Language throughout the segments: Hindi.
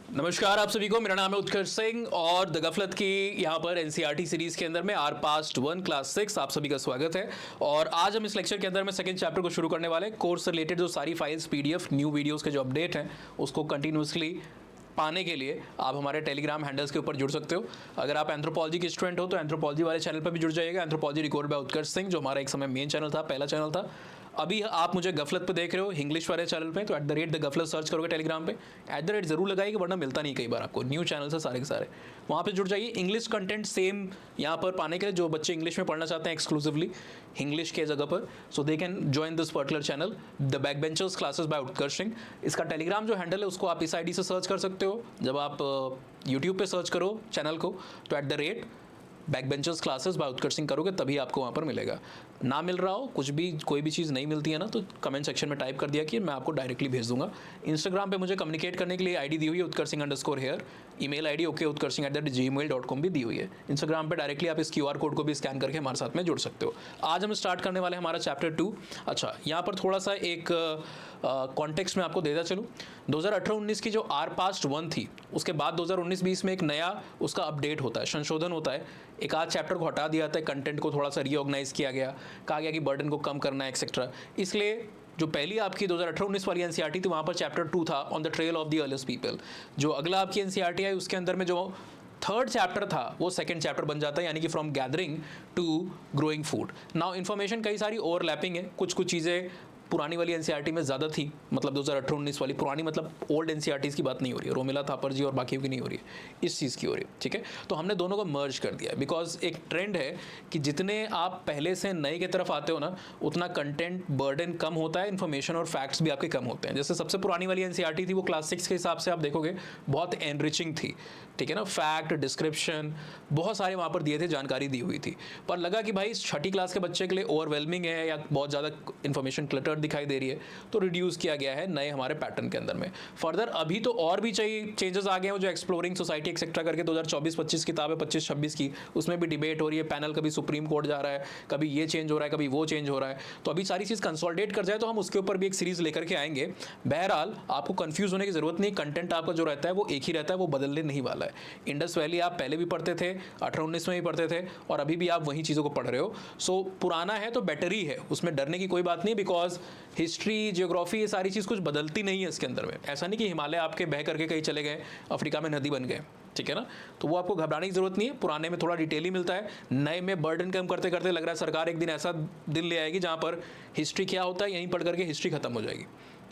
नमस्कार आप सभी को, मेरा नाम है उत्कर्ष सिंह और द गफलत की यहाँ पर एनसीईआरटी सीरीज के अंदर में आर पास्ट 1 क्लास 6 आप सभी का स्वागत है। और आज हम इस लेक्चर के अंदर में सेकंड चैप्टर को शुरू करने वाले हैं। कोर्स से रिलेटेड जो सारी फाइल्स पीडीएफ न्यू वीडियोस के जो अपडेट हैं उसको कंटिन्यूसली पाने के लिए आप हमारे टेलीग्राम हैंडल्स के ऊपर जुड़ सकते हो। अगर आप एंथ्रोपोलॉजी के स्टूडेंट हो तो एंथ्रोपोलॉजी वाले चैनल पर भी जुड़ जाइएगा। Anthropology record by Utkarsh Singh, जो हमारा एक समय मेन चैनल था, पहला चैनल था। अभी आप मुझे गफलत पे देख रहे हो इंग्लिश वाले चैनल पे, तो @ द गफलत सर्च करोगे टेलीग्राम पे, @ जरूर लगाइएगा वरना मिलता नहीं कई बार आपको। न्यू चैनल से सारे के सारे वहाँ पे जुड़ जाइए। इंग्लिश कंटेंट सेम यहाँ पर पाने के लिए जो बच्चे इंग्लिश में पढ़ना चाहते हैं एक्सक्लूसिवली इंग्लिश के जगह पर, so they can join this particular channel the back benchers classes by Utkarsh Singh. इसका टेलीग्राम जो हैंडल है उसको आप इस आईडी से सर्च कर सकते हो। जब आप यूट्यूब पे सर्च करो चैनल को तो @ back benchers classes by Utkarsh Singh करोगे तभी आपको वहाँ पर मिलेगा। ना मिल रहा हो कुछ भी, कोई भी चीज़ नहीं मिलती है ना, तो कमेंट सेक्शन में टाइप कर दिया कि मैं आपको डायरेक्टली भेज दूंगा। इंस्टाग्राम पे मुझे कम्युनिकेट करने के लिए आईडी दी हुई है उत्कर्ष_हेयर, ईमेल आईडी okutkarshing@gmail.com भी दी हुई है। इंस्टाग्राम पे डायरेक्टली आप इस QR कोड को भी स्कैन करके हमारे साथ में जुड़ सकते हो। आज हम स्टार्ट करने वाले हैं हमारा चैप्टर 2। अच्छा, यहाँ पर थोड़ा सा एक कॉन्टेक्स्ट में आपको देता चलूँ। 2018-19 की जो आर पास्ट 1 थी, उसके बाद 2019-20 में एक नया उसका अपडेट होता है, संशोधन होता है। एक आध चैप्टर को हटा दिया जाता है, कंटेंट को थोड़ा सा रीऑर्गेनाइज किया गया, कहा गया कि बर्डन को कम करना है एक्सेट्रा। इसलिए जो पहली आपकी 2018-19 वाली एनसीईआरटी थी वहाँ पर चैप्टर 2 था on the trail of the earliest people. जो अगला आपकी एनसीईआरटी आई उसके अंदर में जो थर्ड चैप्टर था वो सेकंड चैप्टर बन जाता है, यानी कि from gathering to growing food. Now information कई सारी ओवरलैपिंग है, कुछ चीज़ें पुरानी वाली एनसीईआरटी में ज़्यादा थी, मतलब 2018-19 वाली पुरानी, मतलब ओल्ड एनसीईआरटीज़ की बात नहीं हो रही है, रोमिला थापर जी और बाकी की नहीं हो रही है, इस चीज़ की हो रही है। ठीक है, तो हमने दोनों को मर्ज कर दिया बिकॉज एक ट्रेंड है कि जितने आप पहले से नए की तरफ आते हो ना, उतना कंटेंट बर्डन कम होता है, इन्फॉर्मेशन और फैक्ट्स भी आपके कम होते हैं। जैसे सबसे पुरानी वाली एनसीईआरटी थी वो क्लास 6 के हिसाब से आप देखोगे बहुत एनरिचिंग थी। ठीक है ना, फैक्ट डिस्क्रिप्शन बहुत सारे वहाँ पर दिए थे, जानकारी दी हुई थी। पर लगा कि भाई छठी क्लास के बच्चे के लिए ओवरवेलमिंग है या बहुत ज़्यादा इन्फॉर्मेशन क्लटर्ड दिखाई दे रही है, तो रिड्यूस किया गया है नए हमारे पैटर्न के अंदर में। फर्दर अभी तो और भी चाहिए चेंजेस आ गए हैं, जो एक्सप्लोरिंग सोसाइटी एक्सेट्रा करके 2024-25 किताब है, 25-26 की, उसमें भी डिबेट हो रही है, पैनल कभी सुप्रीम कोर्ट जा रहा है, कभी ये चेंज हो रहा है, कभी वो चेंज हो रहा है। तो अभी सारी चीज़ कंसोलिडेट कर जाए तो हम उसके ऊपर भी एक सीरीज लेकर के आएंगे। बहरहाल आपको कंफ्यूज होने की जरूरत नहीं, कंटेंट आपका जो रहता है वो एक ही रहता है, वो बदलने नहीं वाला है। इंडस वैली आप पहले भी पढ़ते थे, 18-19 में भी पढ़ते थे और अभी भी आप वही चीज़ों को पढ़ रहे हो। सो पुराना है तो बेटर ही है, उसमें डरने की कोई बात नहीं, बिकॉज हिस्ट्री जियोग्राफी ये सारी चीज़ कुछ बदलती नहीं है इसके अंदर में। ऐसा नहीं कि हिमालय आपके बह करके कहीं चले गए, अफ्रीका में नदी बन गए, ठीक है ना, तो वो आपको घबराने की जरूरत नहीं है। पुराने में थोड़ा डिटेल ही मिलता है, नए में बर्डन कम करते करते लग रहा है सरकार एक दिन ऐसा दिन ले आएगी जहाँ पर हिस्ट्री क्या होता है यहीं पढ़ करके हिस्ट्री खत्म हो जाएगी।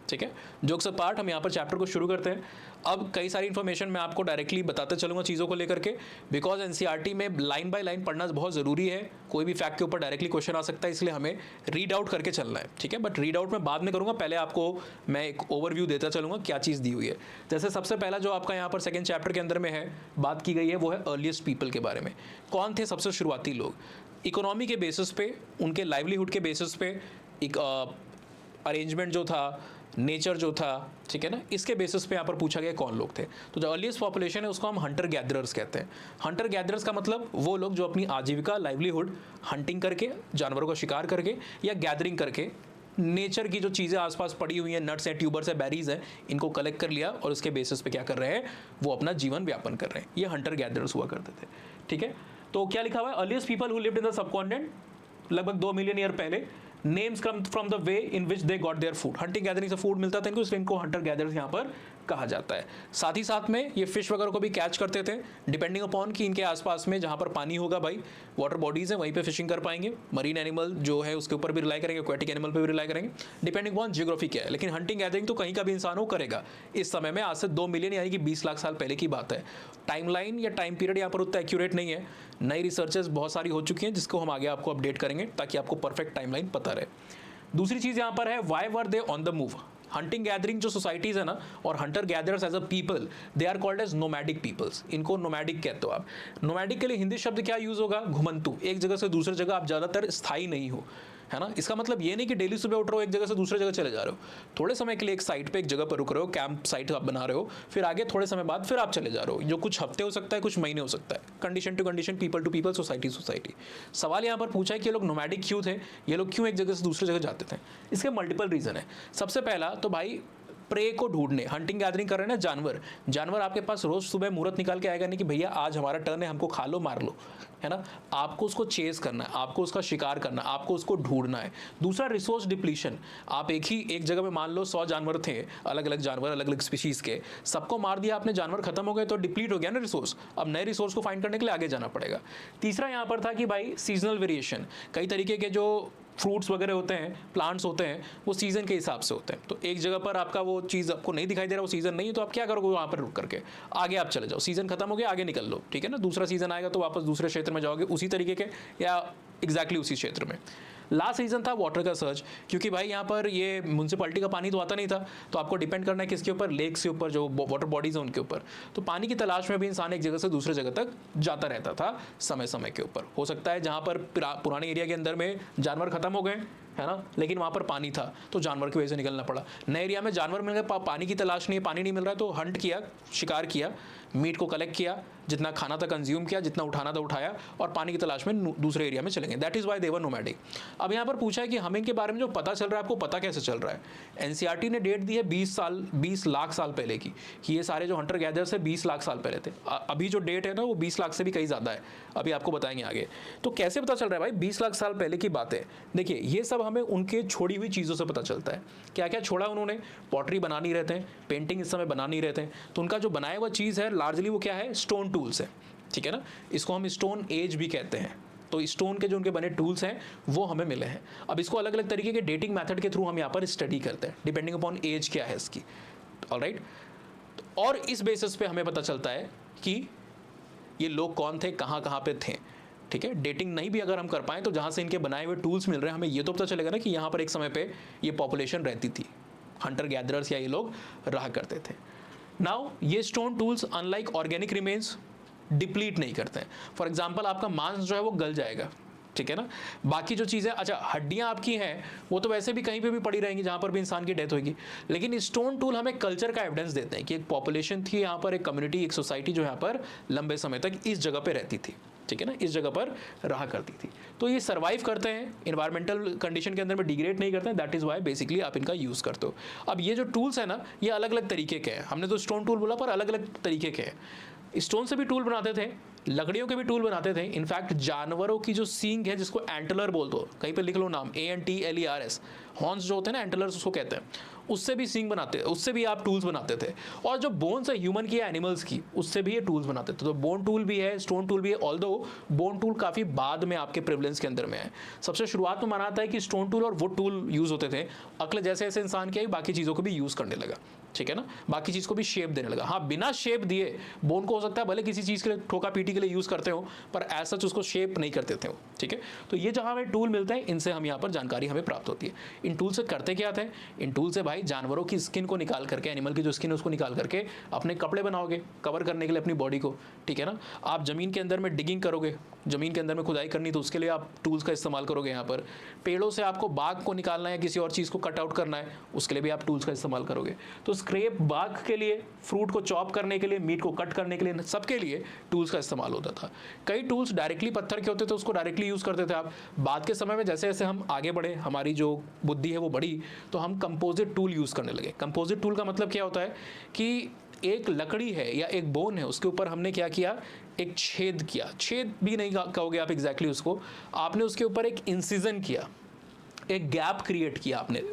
ठीक है, जोक्स अपार्ट, हम यहाँ पर चैप्टर को शुरू करते हैं। अब कई सारी इन्फॉर्मेशन मैं आपको डायरेक्टली बताते चलूँगा चीज़ों को लेकर के, बिकॉज एनसीईआरटी में लाइन बाय लाइन पढ़ना बहुत ज़रूरी है। कोई भी फैक्ट के ऊपर डायरेक्टली क्वेश्चन आ सकता है, इसलिए हमें रीड आउट करके चलना है। ठीक है, बट रीड आउट मैं बाद में करूँगा, पहले आपको मैं एक ओवरव्यू देता चलूँगा क्या चीज़ दी हुई है। जैसे सबसे पहला जो आपका यहाँ पर सेकेंड चैप्टर के अंदर में है बात की गई है वो है अर्लीस्ट पीपल के बारे में। कौन थे सबसे शुरुआती लोग? इकोनॉमी के बेसिस पे, उनके लाइवलीहुड के बेसिस पे एक अरेंजमेंट जो था, नेचर जो था, ठीक है ना, इसके बेसिस पे यहाँ पर पूछा गया कौन लोग थे। तो जो अर्लीस्ट पॉपुलेशन है उसको हम हंटर गैदरर्स कहते हैं। हंटर गैदरर्स का मतलब वो लोग जो अपनी आजीविका, लाइवलीहुड हंटिंग करके, जानवरों का शिकार करके या गैदरिंग करके नेचर की जो चीज़ें आसपास पड़ी हुई हैं, नट्स हैं, ट्यूबर्स हैं, बेरीज हैं, इनको कलेक्ट कर लिया और उसके बेसिस पे क्या कर रहे हैं, वो अपना जीवन व्यापन कर रहे हैं। ये हंटर गैदरर्स हुआ करते थे। ठीक है, तो क्या लिखा हुआ है? Earliest people who lived in the subcontinent, लगभग 2 मिलियन ईयर पहले। Names come from the way in which they got their food, hunting gathering से फूड मिलता था इनको, इसलिए इनको हंटर गैदरर्स यहाँ पर कहा जाता है। साथ ही साथ में ये फिश वगैरह को भी कैच करते थे, डिपेंडिंग अपॉन कि इनके आसपास में जहाँ पर पानी होगा, भाई वाटर बॉडीज है, वहीं पे फिशिंग कर पाएंगे। मरीन एनिमल जो है उसके ऊपर भी रिलाई करेंगे, एक्वेटिक एनिमल पे भी रिलाई करेंगे, डिपेंडिंग अपॉन जियोग्राफी क्या है। लेकिन हंटिंग गैदरिंग तो कहीं का भी इंसान हो करेगा इस समय में, आज से 2 मिलियन यानी कि 20 लाख साल पहले की बात है। टाइमलाइन या टाइम पीरियड यहाँ पर उतना एक्यूरेट नहीं है, नई रिसर्चेस बहुत सारी हो चुकी हैं जिसको हम आगे आपको अपडेट करेंगे ताकि आपको परफेक्ट टाइमलाइन पता रहे। दूसरी चीज़ यहाँ पर है, why were they on the move. Hunting gathering जो सोसाइटीज़ है ना, और hunter gatherers as a people, they are called as nomadic peoples. इनको नोमैडिक कहते हो आप। नोमैडिक के लिए हिंदी शब्द क्या यूज़ होगा? घुमंतु। एक जगह से दूसरी जगह आप ज़्यादातर स्थायी नहीं हो, है ना। इसका मतलब ये नहीं कि डेली सुबह उठ रहे हो एक जगह से दूसरी जगह चले जा रहे हो, थोड़े समय के लिए एक साइट पे एक जगह पर रुक रहे हो, कैंप साइट आप बना रहे हो, फिर आगे थोड़े समय बाद फिर आप चले जा रहे हो, जो कुछ हफ्ते हो सकता है, कुछ महीने हो सकता है, condition to condition, people to people, society society. सवाल यहाँ पर पूछा है कि ये लोग नोमैडिक क्यों थे, ये लोग क्यों एक जगह से दूसरी जगह जाते थे? इसके मल्टीपल रीज़न है। सबसे पहला तो भाई प्रे को ढूंढने, हंटिंग गैदरिंग कर रहे हैं ना जानवर, जानवर आपके पास रोज सुबह मुहूर्त निकाल के आएगा नहीं कि भैया आज हमारा टर्न है, हमको खा लो मार लो, है ना। आपको उसको चेस करना है, आपको उसका शिकार करना है, आपको उसको ढूंढना है। दूसरा रिसोर्स डिप्लीशन, आप एक जगह में मान लो 100 जानवर थे, अलग अलग जानवर अलग अलग स्पीशीज के, सबको मार दिया आपने, जानवर खत्म हो गए तो डिप्लीट हो गया ना रिसोर्स, अब नए रिसोर्स को फाइंड करने के लिए आगे जाना पड़ेगा। तीसरा यहाँ पर था कि भाई सीजनल वेरिएशन, कई तरीके के जो फ्रूट्स वगैरह होते हैं, प्लांट्स होते हैं, वो सीज़न के हिसाब से होते हैं। तो एक जगह पर आपका वो चीज़ आपको नहीं दिखाई दे रहा, वो सीज़न नहीं है, तो आप क्या करोगे वहाँ पर रुक करके आगे आप चले जाओ, सीज़न खत्म हो गया आगे निकल लो, ठीक है ना। दूसरा सीज़न आएगा तो वापस दूसरे क्षेत्र में जाओगे उसी तरीके के या एग्जैक्टली उसी क्षेत्र में। लास्ट रीज़न था वाटर का सर्च, क्योंकि भाई यहाँ पर ये म्यूनसिपैलिटी का पानी तो आता नहीं था, तो आपको डिपेंड करना है किसके ऊपर, लेक्स के ऊपर, जो वाटर बॉडीज़ हैं उनके ऊपर। तो पानी की तलाश में भी इंसान एक जगह से दूसरे जगह तक जाता रहता था समय समय के ऊपर। हो सकता है जहाँ पर पुराने एरिया के अंदर में जानवर खत्म हो गए, है ना, लेकिन वहाँ पर पानी था तो जानवर की वजह से निकलना पड़ा। नए एरिया में जानवर मिल गए, पानी की तलाश नहीं है, पानी नहीं मिल रहा है, तो हंट किया, शिकार किया, मीट को कलेक्ट किया, जितना खाना था कंज्यूम किया, जितना उठाना था उठाया, और पानी की तलाश में दूसरे एरिया में चले गए। That is why they were nomadic. अब यहाँ पर पूछा है कि हमें इनके बारे में जो पता चल रहा है, आपको पता कैसे चल रहा है। एनसीईआरटी ने डेट दी है 20 लाख साल पहले की, कि ये सारे जो हंटर गैदर्स है 20 लाख साल पहले थे। अभी जो डेट है ना वो 20 लाख से भी कहीं ज़्यादा है, अभी आपको बताएंगे आगे। तो कैसे पता चल रहा है भाई, 20 लाख साल पहले की बात है। देखिए ये सब हमें उनके छोड़ी हुई चीज़ों से पता चलता है। क्या क्या छोड़ा उन्होंने, पॉटरी बना नहीं रहते हैं, पेंटिंग इस समय बना नहीं रहते हैं, तो उनका जो बनाया हुआ चीज़ है लार्जली वो क्या है, स्टोन टूल्स है, ठीक है ना। इसको हम स्टोन एज भी कहते हैं। तो स्टोन के जो उनके बने टूल्स हैं वो हमें मिले हैं। अब इसको अलग अलग तरीके के डेटिंग मेथड के थ्रू हम यहाँ पर स्टडी करते हैं, डिपेंडिंग अपॉन एज क्या है इसकी, ऑलराइट। और इस बेसिस पे हमें पता चलता है कि ये लोग कौन थे, कहाँ कहाँ पे थे, ठीक है। डेटिंग नहीं भी अगर हम कर पाएँ तो जहाँ से इनके बनाए हुए टूल्स मिल रहे हैं, हमें ये तो पता चलेगा ना कि यहाँ पर एक समय पे ये पॉपुलेशन रहती थी, हंटर गैदरर्स या ये लोग रहा करते थे। नाउ ये stone tools unlike organic remains deplete नहीं करते हैं। फॉर एग्जाम्पल आपका मांस जो है वो गल जाएगा, ठीक है ना। बाकी जो चीज़ें, अच्छा हड्डियाँ आपकी हैं वो तो वैसे भी कहीं पे भी पड़ी रहेंगी जहाँ पर भी इंसान की डेथ होगी, लेकिन स्टोन टूल हमें कल्चर का एविडेंस देते हैं कि एक पॉपुलेशन थी यहाँ पर, एक कम्युनिटी, एक सोसाइटी जो यहाँ पर लंबे समय तक इस जगह पे रहती थी, ठीक है ना, इस जगह पर रहा करती थी। तो ये सर्वाइव करते हैं, इन्वायरमेंटल कंडीशन के अंदर में डिग्रेड नहीं करते हैं, दैट इज़ वाई बेसिकली आप इनका यूज़ करते हो। अब ये जो टूल्स है ना ये अलग अलग तरीके के हैं, हमने तो स्टोन टूल बोला पर अलग अलग तरीके के हैं। स्टोन से भी टूल बनाते थे, लकड़ियों के भी टूल बनाते थे। इनफैक्ट जानवरों की जो सींग है जिसको एंटलर बोलते हो, कहीं पे लिख लो नाम, ANTLERS, हॉर्न्स जो होते हैं ना एंटलर्स उसको कहते हैं, उससे भी सींग बनाते, उससे भी आप टूल्स बनाते थे। और जो बोन्स है ह्यूमन की या एनिमल्स की, उससे भी ये टूल्स बनाते थे। तो बोन टूल भी है, स्टोन टूल भी है, ऑल्दो बोन टूल काफ़ी बाद में आपके प्रिवलेंस के अंदर में है। सबसे शुरुआत में माना जाता है कि स्टोन टूल और वुड टूल यूज़ होते थे। अक्ल जैसे जैसे इंसान की आई बाकी चीज़ों को भी यूज़ करने लगा, ठीक है ना, बाकी चीज़ को भी शेप देने लगा। हाँ, बिना शेप दिए बोन को हो सकता है भले किसी चीज़ के लिए ठोका पीटी के लिए यूज़ करते हो, पर ऐसा उसको शेप नहीं करते थे वो, ठीक है। तो ये जहाँ हमें टूल मिलते हैं इनसे हम यहाँ पर जानकारी हमें प्राप्त होती है। इन टूल से करते क्या थे, इन टूल से भाई जानवरों की स्किन को निकाल करके, एनिमल की जो स्किन है उसको निकाल करके अपने कपड़े बनाओगे कवर करने के लिए अपनी बॉडी को, ठीक है ना। आप ज़मीन के अंदर में डिगिंग करोगे, ज़मीन के अंदर में खुदाई करनी, तो उसके लिए आप टूल्स का इस्तेमाल करोगे। यहाँ पर पेड़ों से आपको बाग को निकालना है, किसी और चीज़ को कट आउट करना है, उसके लिए भी आप टूल्स का इस्तेमाल करोगे। तो स्क्रैप बाग के लिए, फ्रूट को चॉप करने के लिए, मीट को कट करने के लिए, सबके लिए टूल्स का इस्तेमाल होता था। कई टूल्स डायरेक्टली पत्थर के होते थे, उसको डायरेक्टली यूज़ करते थे आप। बाद के समय में जैसे जैसे हम आगे बढ़े, हमारी जो बुद्धि है वो बढ़ी, तो हम कंपोजिट टूल यूज़ करने लगे। कंपोजिट टूल का मतलब क्या होता है कि एक लकड़ी है या एक बोन है, उसके ऊपर हमने क्या किया, एक छेद किया, छेद भी नहीं कहोगे आप एग्जैक्टली उसको, आपने उसके ऊपर एक इंसिजन किया, एक गैप क्रिएट किया आपने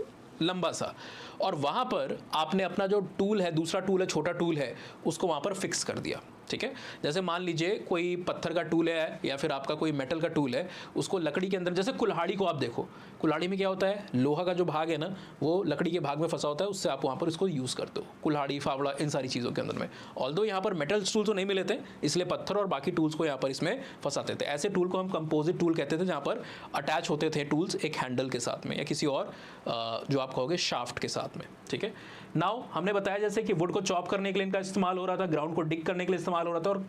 लंबा सा, और वहाँ पर आपने अपना जो टूल है, दूसरा टूल है, छोटा टूल है, उसको वहाँ पर फिक्स कर दिया, ठीक है। जैसे मान लीजिए कोई पत्थर का टूल है या फिर आपका कोई मेटल का टूल है, उसको लकड़ी के अंदर, जैसे कुल्हाड़ी को आप देखो, कुल्हाड़ी में क्या होता है, लोहा का जो भाग है ना वो लकड़ी के भाग में फंसा होता है, उससे आप वहाँ पर इसको यूज़ करते हो, कुल्हाड़ी, फावड़ा, इन सारी चीज़ों के अंदर में। ऑल्दो यहाँ पर मेटल टूल तो नहीं मिले थे, इसलिए पत्थर और बाकी टूल्स को यहाँ पर इसमें फंसाते थे। ऐसे टूल को हम कंपोजिट टूल कहते थे, जहाँ पर अटैच होते थे टूल्स एक हैंडल के साथ में या किसी और जो आप कहोगे शाफ्ट के साथ में, ठीक है। नाउ हमने बताया जैसे कि वुड को चॉप करने के लिए इनका इस्तेमाल हो रहा था, ग्राउंड को डिग करने के लिए इस्तेमाल हो रहा था, और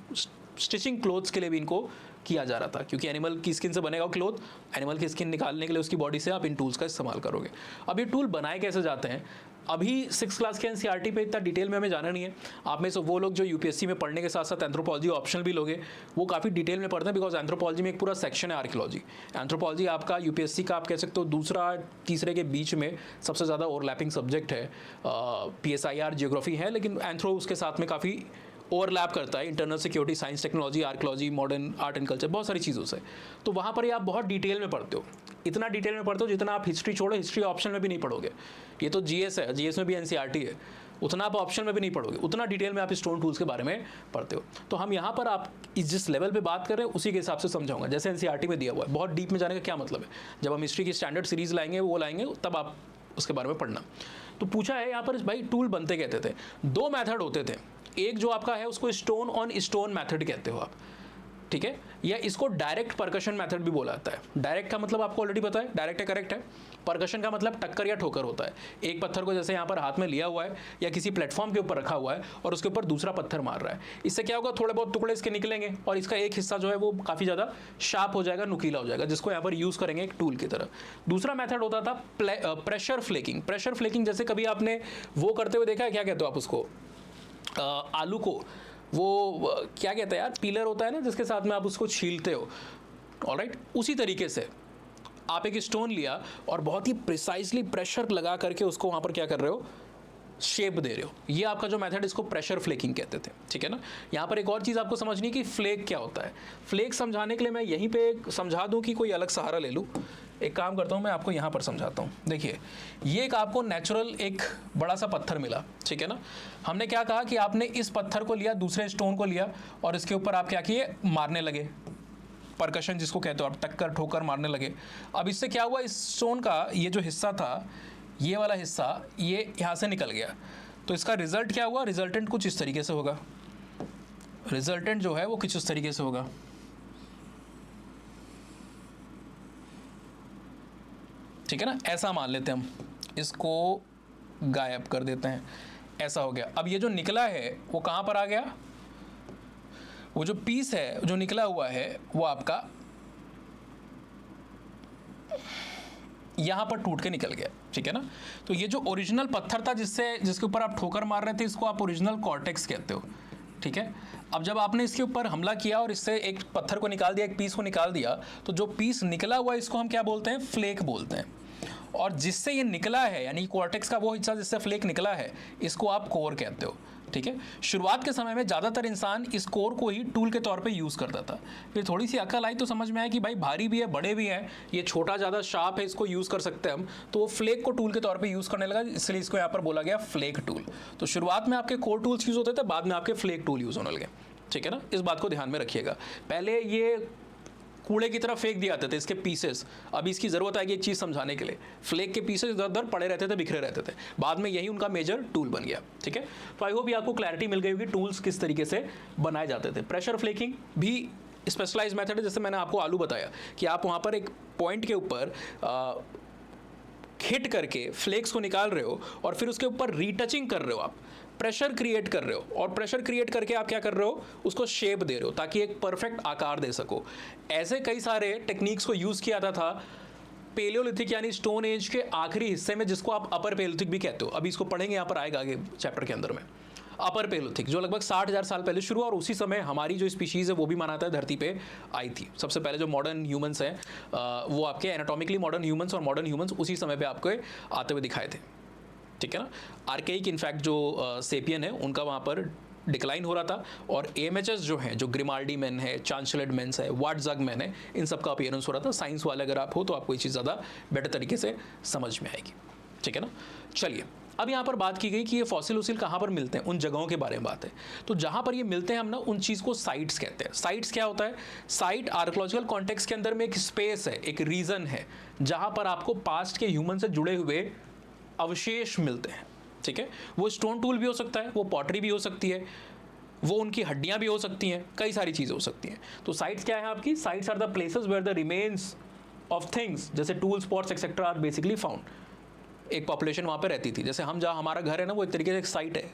स्टिचिंग क्लोथ्स के लिए भी इनको किया जा रहा था, क्योंकि एनिमल की स्किन से बनेगा क्लोथ, एनिमल की स्किन निकालने के लिए उसकी बॉडी से आप इन टूल्स का इस्तेमाल करोगे। अब ये टूल बनाए कैसे जाते हैं, अभी 6th क्लास के एनसीईआरटी पे इतना डिटेल में हमें जाना नहीं है। आप में से वो लोग जो यूपीएससी में पढ़ने के साथ साथ एंथ्रोपोलॉजी ऑप्शनल भी लोगे, वो काफ़ी डिटेल में पढ़ते हैं, बिकॉज एंथ्रोपोलॉजी में एक पूरा सेक्शन है आर्कियोलॉजी। एंथ्रोपोलॉजी आपका यूपीएससी का आप कह सकते हो दूसरा तीसरे के बीच में सबसे ज़्यादा ओवरलैपिंग सब्जेक्ट है। पीएसआईआर जियोग्राफी है, लेकिन एंथ्रो उसके साथ में काफ़ी ओवरलैप करता है, internal security, science, technology, archaeology, modern art and culture, बहुत सारी चीज़ों से। तो वहाँ पर ही आप बहुत डिटेल में पढ़ते हो, इतना डिटेल में पढ़ते हो जितना आप हिस्ट्री छोड़ो, हिस्ट्री ऑप्शन में भी नहीं पढ़ोगे। ये तो जीएस है, जीएस में भी एनसीईआरटी है, उतना आप ऑप्शन में भी नहीं पढ़ोगे, उतना डिटेल में आप स्टोन टूल्स के बारे में पढ़ते हो। तो हम यहाँ पर आप जिस लेवल पे बात कर रहे हैं उसी के हिसाब से समझाऊंगा, जैसे एनसीईआरटी में दिया हुआ है। बहुत डीप में जाने का क्या मतलब है, जब हम हिस्ट्री की स्टैंडर्ड सीरीज लाएंगे वो लाएंगे तब आप उसके बारे में पढ़ना। तो पूछा है यहाँ पर भाई टूल बनते कहते थे, दो मेथड होते थे। एक जो आपका है उसको स्टोन ऑन स्टोन मेथड कहते हो आप, ठीक है, या इसको डायरेक्ट परकशन मेथड भी बोला जाता है। डायरेक्ट का मतलब आपको ऑलरेडी पता है, डायरेक्ट है, करेक्ट है। परकशन का मतलब टक्कर या ठोकर होता है। एक पत्थर को जैसे यहाँ पर हाथ में लिया हुआ है या किसी प्लेटफॉर्म के ऊपर रखा हुआ है और उसके ऊपर दूसरा पत्थर मार रहा है, इससे क्या होगा, थोड़े बहुत टुकड़े इसके निकलेंगे और इसका एक हिस्सा जो है वो काफ़ी ज़्यादा शार्प हो जाएगा, नुकीला हो जाएगा, जिसको यहाँ पर यूज़ करेंगे एक टूल की तरह। दूसरा मेथड होता था प्रेशर फ्लेकिंग। प्रेशर फ्लेकिंग जैसे कभी आपने वो करते हुए देखा है, क्या कहते हो आप उसको, आलू को वो क्या कहते हैं यार, पीलर होता है ना जिसके साथ में आप उसको छीलते हो, ऑलराइट, उसी तरीके से आप एक स्टोन लिया और बहुत ही प्रिसाइजली प्रेशर लगा करके उसको वहाँ पर क्या कर रहे हो, शेप दे रहे हो। ये आपका जो मेथड, इसको प्रेशर फ्लेकिंग कहते थे, ठीक है ना। यहाँ पर एक और चीज़ आपको समझनी है कि फ्लेक क्या होता है। फ्लेक समझाने के लिए मैं यहीं पे समझा दूँ कि कोई अलग सहारा ले लूँ। एक काम करता हूँ, मैं आपको यहाँ पर समझाता हूँ। देखिए, ये एक आपको नेचुरल एक बड़ा सा पत्थर मिला, ठीक है ना। हमने क्या कहा कि आपने इस पत्थर को लिया, दूसरे स्टोन को लिया और इसके ऊपर आप क्या किए, मारने लगे, परकशन जिसको कहते हो आप, टक्कर ठोकर मारने लगे। अब इससे क्या हुआ, इस स्टोन का ये जो हिस्सा था, ये वाला हिस्सा ये यहाँ से निकल गया। तो इसका रिजल्ट क्या हुआ, रिजल्टेंट कुछ इस तरीके से होगा। रिजल्टेंट जो है वो कुछ इस तरीके से होगा, ठीक है ना। ऐसा मान लेते हैं हम, इसको गायब कर देते हैं, ऐसा हो गया। अब ये जो निकला है वो कहाँ पर आ गया, वो जो पीस है जो निकला हुआ है वो आपका यहाँ पर टूट के निकल गया, ठीक है ना। तो ये जो ओरिजिनल पत्थर था जिसके ऊपर आप ठोकर मार रहे थे, इसको आप ओरिजिनल कॉर्टेक्स कहते हो, ठीक है। अब जब आपने इसके ऊपर हमला किया और इससे एक पत्थर को निकाल दिया, एक पीस को निकाल दिया, तो जो पीस निकला हुआ है इसको हम क्या बोलते हैं, फ्लेक बोलते हैं। और जिससे ये निकला है, यानी कॉर्टेक्स का वो हिस्सा जिससे फ्लेक निकला है, इसको आप कोर कहते हो, ठीक है। शुरुआत के समय में ज़्यादातर इंसान इस कोर को ही टूल के तौर पे यूज़ करता था। फिर थोड़ी सी अकल आई तो समझ में आया कि भाई भारी भी है, बड़े भी हैं, ये छोटा ज़्यादा शार्प है, इसको यूज़ कर सकते हैं हम, तो वो फ्लेक को टूल के तौर पे यूज़ करने लगा, इसलिए इसको यहाँ पर बोला गया फ्लेक टूल। तो शुरुआत में आपके कोर टूल्स यूज़ होते थे, बाद में आपके फ्लेक टूल यूज़ होने लगे, ठीक है ना। इस बात को ध्यान में रखिएगा। पहले ये कूड़े की तरफ फेंक दिया जाते थे इसके पीसेस। अभी इसकी ज़रूरत आएगी एक चीज़ समझाने के लिए, फ्लेक के पीसेस इधर उधर पड़े रहते थे, बिखरे रहते थे, बाद में यही उनका मेजर टूल बन गया, ठीक है। तो आई होप ये आपको क्लैरिटी मिल गई होगी टूल्स किस तरीके से बनाए जाते थे। प्रेशर फ्लेकिंग भी स्पेशलाइज मेथड है, जैसे मैंने आपको आलू बताया कि आप वहाँ पर एक पॉइंट के ऊपर हिट करके फ्लेक्स को निकाल रहे हो और फिर उसके ऊपर रीटचिंग कर रहे हो, आप प्रेशर क्रिएट कर रहे हो, और प्रेशर क्रिएट करके आप क्या कर रहे हो, उसको शेप दे रहे हो ताकि एक परफेक्ट आकार दे सको। ऐसे कई सारे टेक्निक्स को यूज़ किया जाता था पेलियोलिथिक यानी स्टोन एज के आखिरी हिस्से में, जिसको आप अपर पेलियोलिथिक भी कहते हो। अभी इसको पढ़ेंगे, यहाँ पर आएगा आगे चैप्टर के अंदर में। अपर पेलियोलिथिक जो लगभग 60,000 साल पहले शुरू हुआ और उसी समय हमारी जो स्पीशीज़ है वो भी माना जाता है धरती पे आई थी। सबसे पहले जो मॉडर्न ह्यूमंस हैं वो आपके एनाटॉमिकली मॉडर्न ह्यूमंस और मॉडर्न ह्यूमंस उसी समय पे आपको आते हुए दिखाए थे, ठीक है ना। आर्केइक इनफैक्ट जो सेपियन है उनका वहाँ पर डिक्लाइन हो रहा था, और एमएचएस जो हैं, जो ग्रिमाल्डी मैन है, चांसलेड मैन्स है, वाटजग मैन है, इन सब का अपीयरेंस हो रहा था। साइंस वाले अगर आप हो तो आपको ये चीज़ ज़्यादा बेटर तरीके से समझ में आएगी, ठीक है ना। चलिए, अब यहाँ पर बात की गई कि ये फॉसिल उसिल कहाँ पर मिलते हैं, उन जगहों के बारे में बात है। तो जहाँ पर ये मिलते हैं हम ना, उन चीज़ को साइट्स कहते हैं। साइट्स क्या होता है, साइट आर्कोलॉजिकल कॉन्टेक्स्ट के अंदर में एक स्पेस है, एक रीजन है जहाँ पर आपको पास्ट के ह्यूमन से जुड़े हुए अवशेष मिलते हैं, ठीक है। वो स्टोन टूल भी हो सकता है, वो पॉटरी भी हो सकती है, वो उनकी हड्डियाँ भी हो सकती हैं, कई सारी चीज़ें हो सकती हैं। तो साइट्स क्या है आपकी, sites are the places where the remains of things जैसे tools, pots etcetera are basically found. एक पॉपुलेशन वहाँ पे रहती थी, जैसे हम जहाँ हमारा घर है ना, वो एक तरीके से एक साइट है।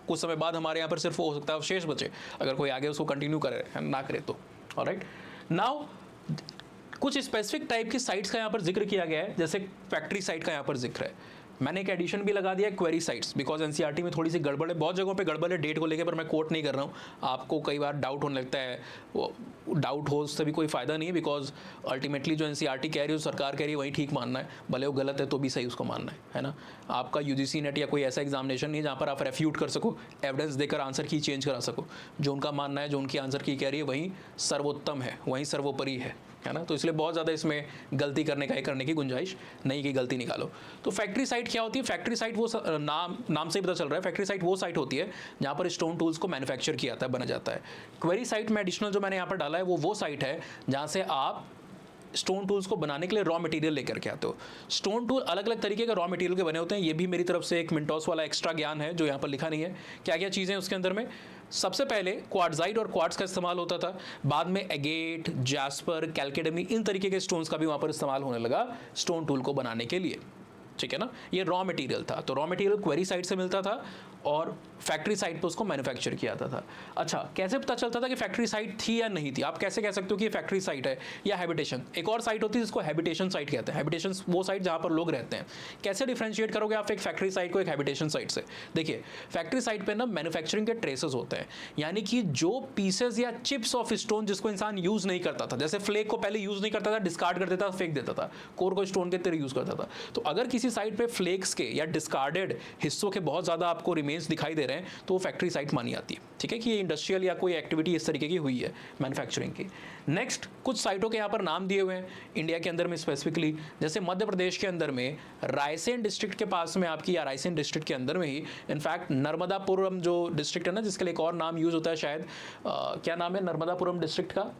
कुछ समय बाद हमारे यहाँ पर सिर्फ हो सकता है अवशेष बचे, अगर कोई आगे उसको कंटिन्यू करे ना करे तो। ऑलराइट, नाउ कुछ स्पेसिफिक टाइप की साइट्स का यहाँ पर जिक्र किया गया है, जैसे फैक्ट्री साइट का यहाँ पर जिक्र है, मैंने एक एडिशन भी लगा दिया क्वेरी साइट्स, बिकॉज एनसीईआरटी में थोड़ी सी गड़बड़ है, बहुत जगहों पे गड़बड़ है डेट को लेकर, पर मैं कोट नहीं कर रहा हूँ। आपको कई बार डाउट होने लगता है, वो डाउट हो उससे भी कोई फ़ायदा नहीं है, बिकॉज अल्टीमेटली जो एनसीईआरटी कह रही है, सरकार कह रही है, वही ठीक मानना है, भले वो गलत है तो भी सही उसको मानना है ना। आपका यूजीसी नेट या कोई ऐसा एग्जामिनेशन नहीं है जहाँ पर आप रेफ्यूट कर सको, एविडेंस देकर आंसर की चेंज करा सको। जो उनका मानना है, जो उनकी आंसर की कह रही है, वही सर्वोत्तम है, वही सर्वोपरि है ना। तो इसलिए बहुत ज़्यादा इसमें गलती करने की गुंजाइश नहीं, कि गलती निकालो। तो फैक्ट्री साइट क्या होती है? फैक्ट्री साइट वो नाम से ही पता चल रहा है, फैक्ट्री साइट वो साइट होती है जहाँ पर स्टोन टूल्स को मैन्युफैक्चर किया जाता है, बना जाता है। क्वेरी साइट में एडिशनल जो मैंने यहाँ पर डाला है वो साइट है जहाँ से आप स्टोन टूल्स को बनाने के लिए रॉ मटेरियल लेकर के आते हो। स्टोन टूल अलग अलग तरीके के रॉ मटेरियल के बने होते हैं, ये भी मेरी तरफ से एक मिनटॉस वाला एक्स्ट्रा ज्ञान है जो यहाँ पर लिखा नहीं है। क्या क्या चीज़ें उसके अंदर में? सबसे पहले क्वार्ट्जाइट और क्वार्ट्ज का इस्तेमाल होता था, बाद में एगेट, जैस्पर, कैलकेडमी, इन तरीके के स्टोन्स का भी वहाँ पर इस्तेमाल होने लगा स्टोन टूल को बनाने के लिए, ठीक है ना। ये रॉ मटेरियल था, तो रॉ मटेरियल क्वेरी साइट से मिलता था और फैक्ट्री साइट पे उसको मैन्युफैक्चर किया जाता था। अच्छा, कैसे पता चलता था कि फैक्ट्री साइट थी या नहीं थी? आप कैसे कह सकते हो कि ये फैक्ट्री साइट है या हैबिटेशन? एक और साइट होती है जिसको हैबिटेशन साइट कहते हैं। हैबिटेशन वो साइट जहाँ पर लोग रहते हैं। कैसे डिफ्रेंशिएट करोगे आप एक फैक्ट्री साइट को एक हैबिटेशन साइट से? देखिए, फैक्ट्री साइट पे ना मैन्युफैक्चरिंग के ट्रेसेस होते हैं, यानी कि जो पीसेस या चिप्स ऑफ स्टोन जिसको इंसान यूज नहीं करता था, जैसे फ्लेक को पहले यूज नहीं करता था, डिस्कार्ड कर देता था, फेंक देता था, कोर को स्टोन के तरह यूज करता था। तो अगर किसी साइट पे फ्लेक्स के या डिस्कार्डेड हिस्सों के बहुत ज्यादा आपको रिमेन्स दिखाई दे रहे हैं, तो वो फैक्ट्री साइट मानी जाती है, ठीक है, कि ये इंडस्ट्रियल या कोई एक्टिविटी इस तरीके की हुई है मैन्युफैक्चरिंग की। नेक्स्ट, कुछ साइटों के यहाँ पर नाम दिए हुए हैं इंडिया के अंदर में स्पेसिफिकली, जैसे मध्य प्रदेश के अंदर में रायसेन डिस्ट्रिक्ट के पास में आपकी, या रायसेन डिस्ट्रिक्ट के अंदर में ही इनफैक्ट नर्मदापुरम जो डिस्ट्रिक्ट है ना, जिसके लिए एक और नाम यूज होता है शायद, क्या नाम है नर्मदापुरम डिस्ट्रिक्ट का?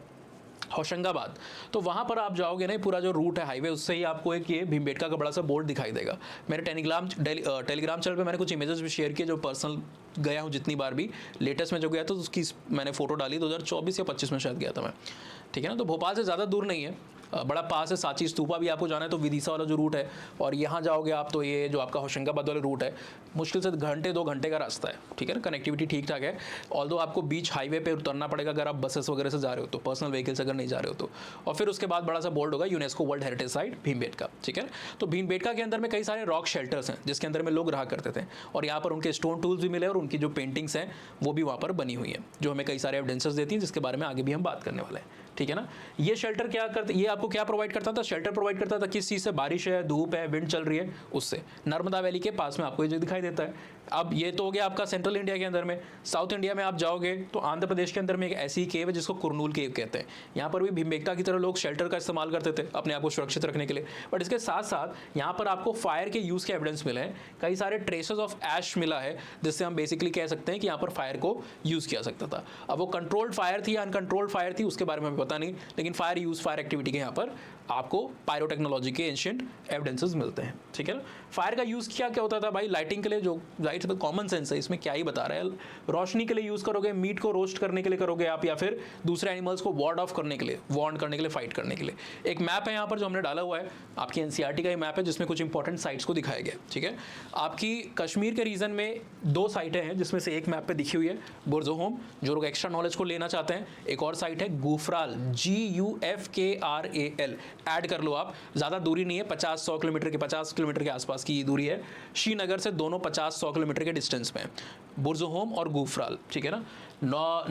होशंगाबाद। तो वहाँ पर आप जाओगे ना, पूरा जो रूट है हाईवे, उससे ही आपको एक ये भीमबेटका का बड़ा सा बोर्ड दिखाई देगा। मेरे टेलीग्राम चैनल पे मैंने कुछ इमेजेस भी शेयर किए जो पर्सनल गया हूँ जितनी बार भी, लेटेस्ट में जो गया था उसकी मैंने फोटो डाली, 2024 या 25 में शायद गया था मैं, ठीक है ना। तो भोपाल से ज़्यादा दूर नहीं है, बड़ा पास है। सांची स्तूपा भी आपको जाना है तो विदिशा वाला जो रूट है, और यहाँ जाओगे आप तो ये जो आपका होशंगाबाद वाला रूट है, मुश्किल से घंटे 2 घंटे का रास्ता है, ठीक है ना। कनेक्टिविटी ठीक ठाक है, ऑल्दो आपको बीच हाईवे पे उतरना पड़ेगा अगर आप बसेस वगैरह से जा रहे हो तो, पर्सनल व्हीकल से अगर नहीं जा रहे हो तो। और फिर उसके बाद बड़ा सा बोर्ड होगा UNESCO world heritage site Bhimbetka, ठीक है। तो भीमबेटका के अंदर में कई सारे रॉक शेल्टर्स हैं जिसके अंदर में लोग रहा करते थे, और यहाँ पर उनके स्टोन टूल्स भी मिले और उनकी जो पेंटिंग्स हैं वो भी वहाँ पर बनी हुई हैं, जो हमें कई सारे एविडेंसेस देती हैं, जिसके बारे में आगे भी हम बात करने वाले हैं, ठीक है ना। ये शेल्टर क्या करते, ये आपको क्या प्रोवाइड करता था? शेल्टर प्रोवाइड करता था किस चीज़ से? बारिश है, धूप है, विंड चल रही है, उससे। नर्मदा वैली के पास में आपको ये जो दिखाई देता है। अब ये तो हो गया आपका सेंट्रल इंडिया के अंदर में। साउथ इंडिया में आप जाओगे तो आंध्र प्रदेश के अंदर में एक ऐसी केव है जिसको कुरनूल केव कहते हैं। यहाँ पर भी भीमबेटका की तरह लोग शेल्टर का इस्तेमाल करते थे अपने आप को सुरक्षित रखने के लिए, बट इसके साथ साथ यहाँ पर आपको फायर के यूज़ के एविडेंस मिले हैं, कई सारे ट्रेसेस ऑफ ऐश मिला है, जिससे हम बेसिकली कह सकते हैं कि यहाँ पर फायर को यूज़ किया सकता था। अब वो कंट्रोल्ड फायर थी या अनकंट्रोल्ड फायर थी उसके बारे में हमें पता नहीं, लेकिन फायर यूज़, फायर एक्टिविटी के यहाँ पर आपको पायरोटेक्नोलॉजी के एंशिएंट एविडेंसेस मिलते हैं, ठीक है ना। फायर का यूज़ क्या क्या होता था भाई? लाइटिंग के लिए, जो जाहिर है कॉमन सेंस है, इसमें क्या ही बता रहा है। रोशनी के लिए यूज़ करोगे, मीट को रोस्ट करने के लिए करोगे आप, या फिर दूसरे एनिमल्स को वार्ड ऑफ करने के लिए, वार्न करने के लिए, फाइट करने के लिए। एक मैप है यहाँ पर जो हमने डाला हुआ है, आपकी एनसीईआरटी का ये मैप है जिसमें कुछ इंपॉर्टेंट साइट्स को दिखाया गया, ठीक है। आपकी कश्मीर के रीजन में 2 साइटें हैं जिसमें से एक मैप पे दिखी हुई है बुरज़ोहोम, जो लोग एक्स्ट्रा नॉलेज को लेना चाहते हैं। एक और साइट है गुफराल, GUFKRAL, ऐड कर लो आप, ज़्यादा दूरी नहीं है, 50 किलोमीटर के आसपास की दूरी है। श्रीनगर से दोनों 50-100 किलोमीटर के डिस्टेंस में बुरज़ोहोम और गुफराल, ठीक है ना।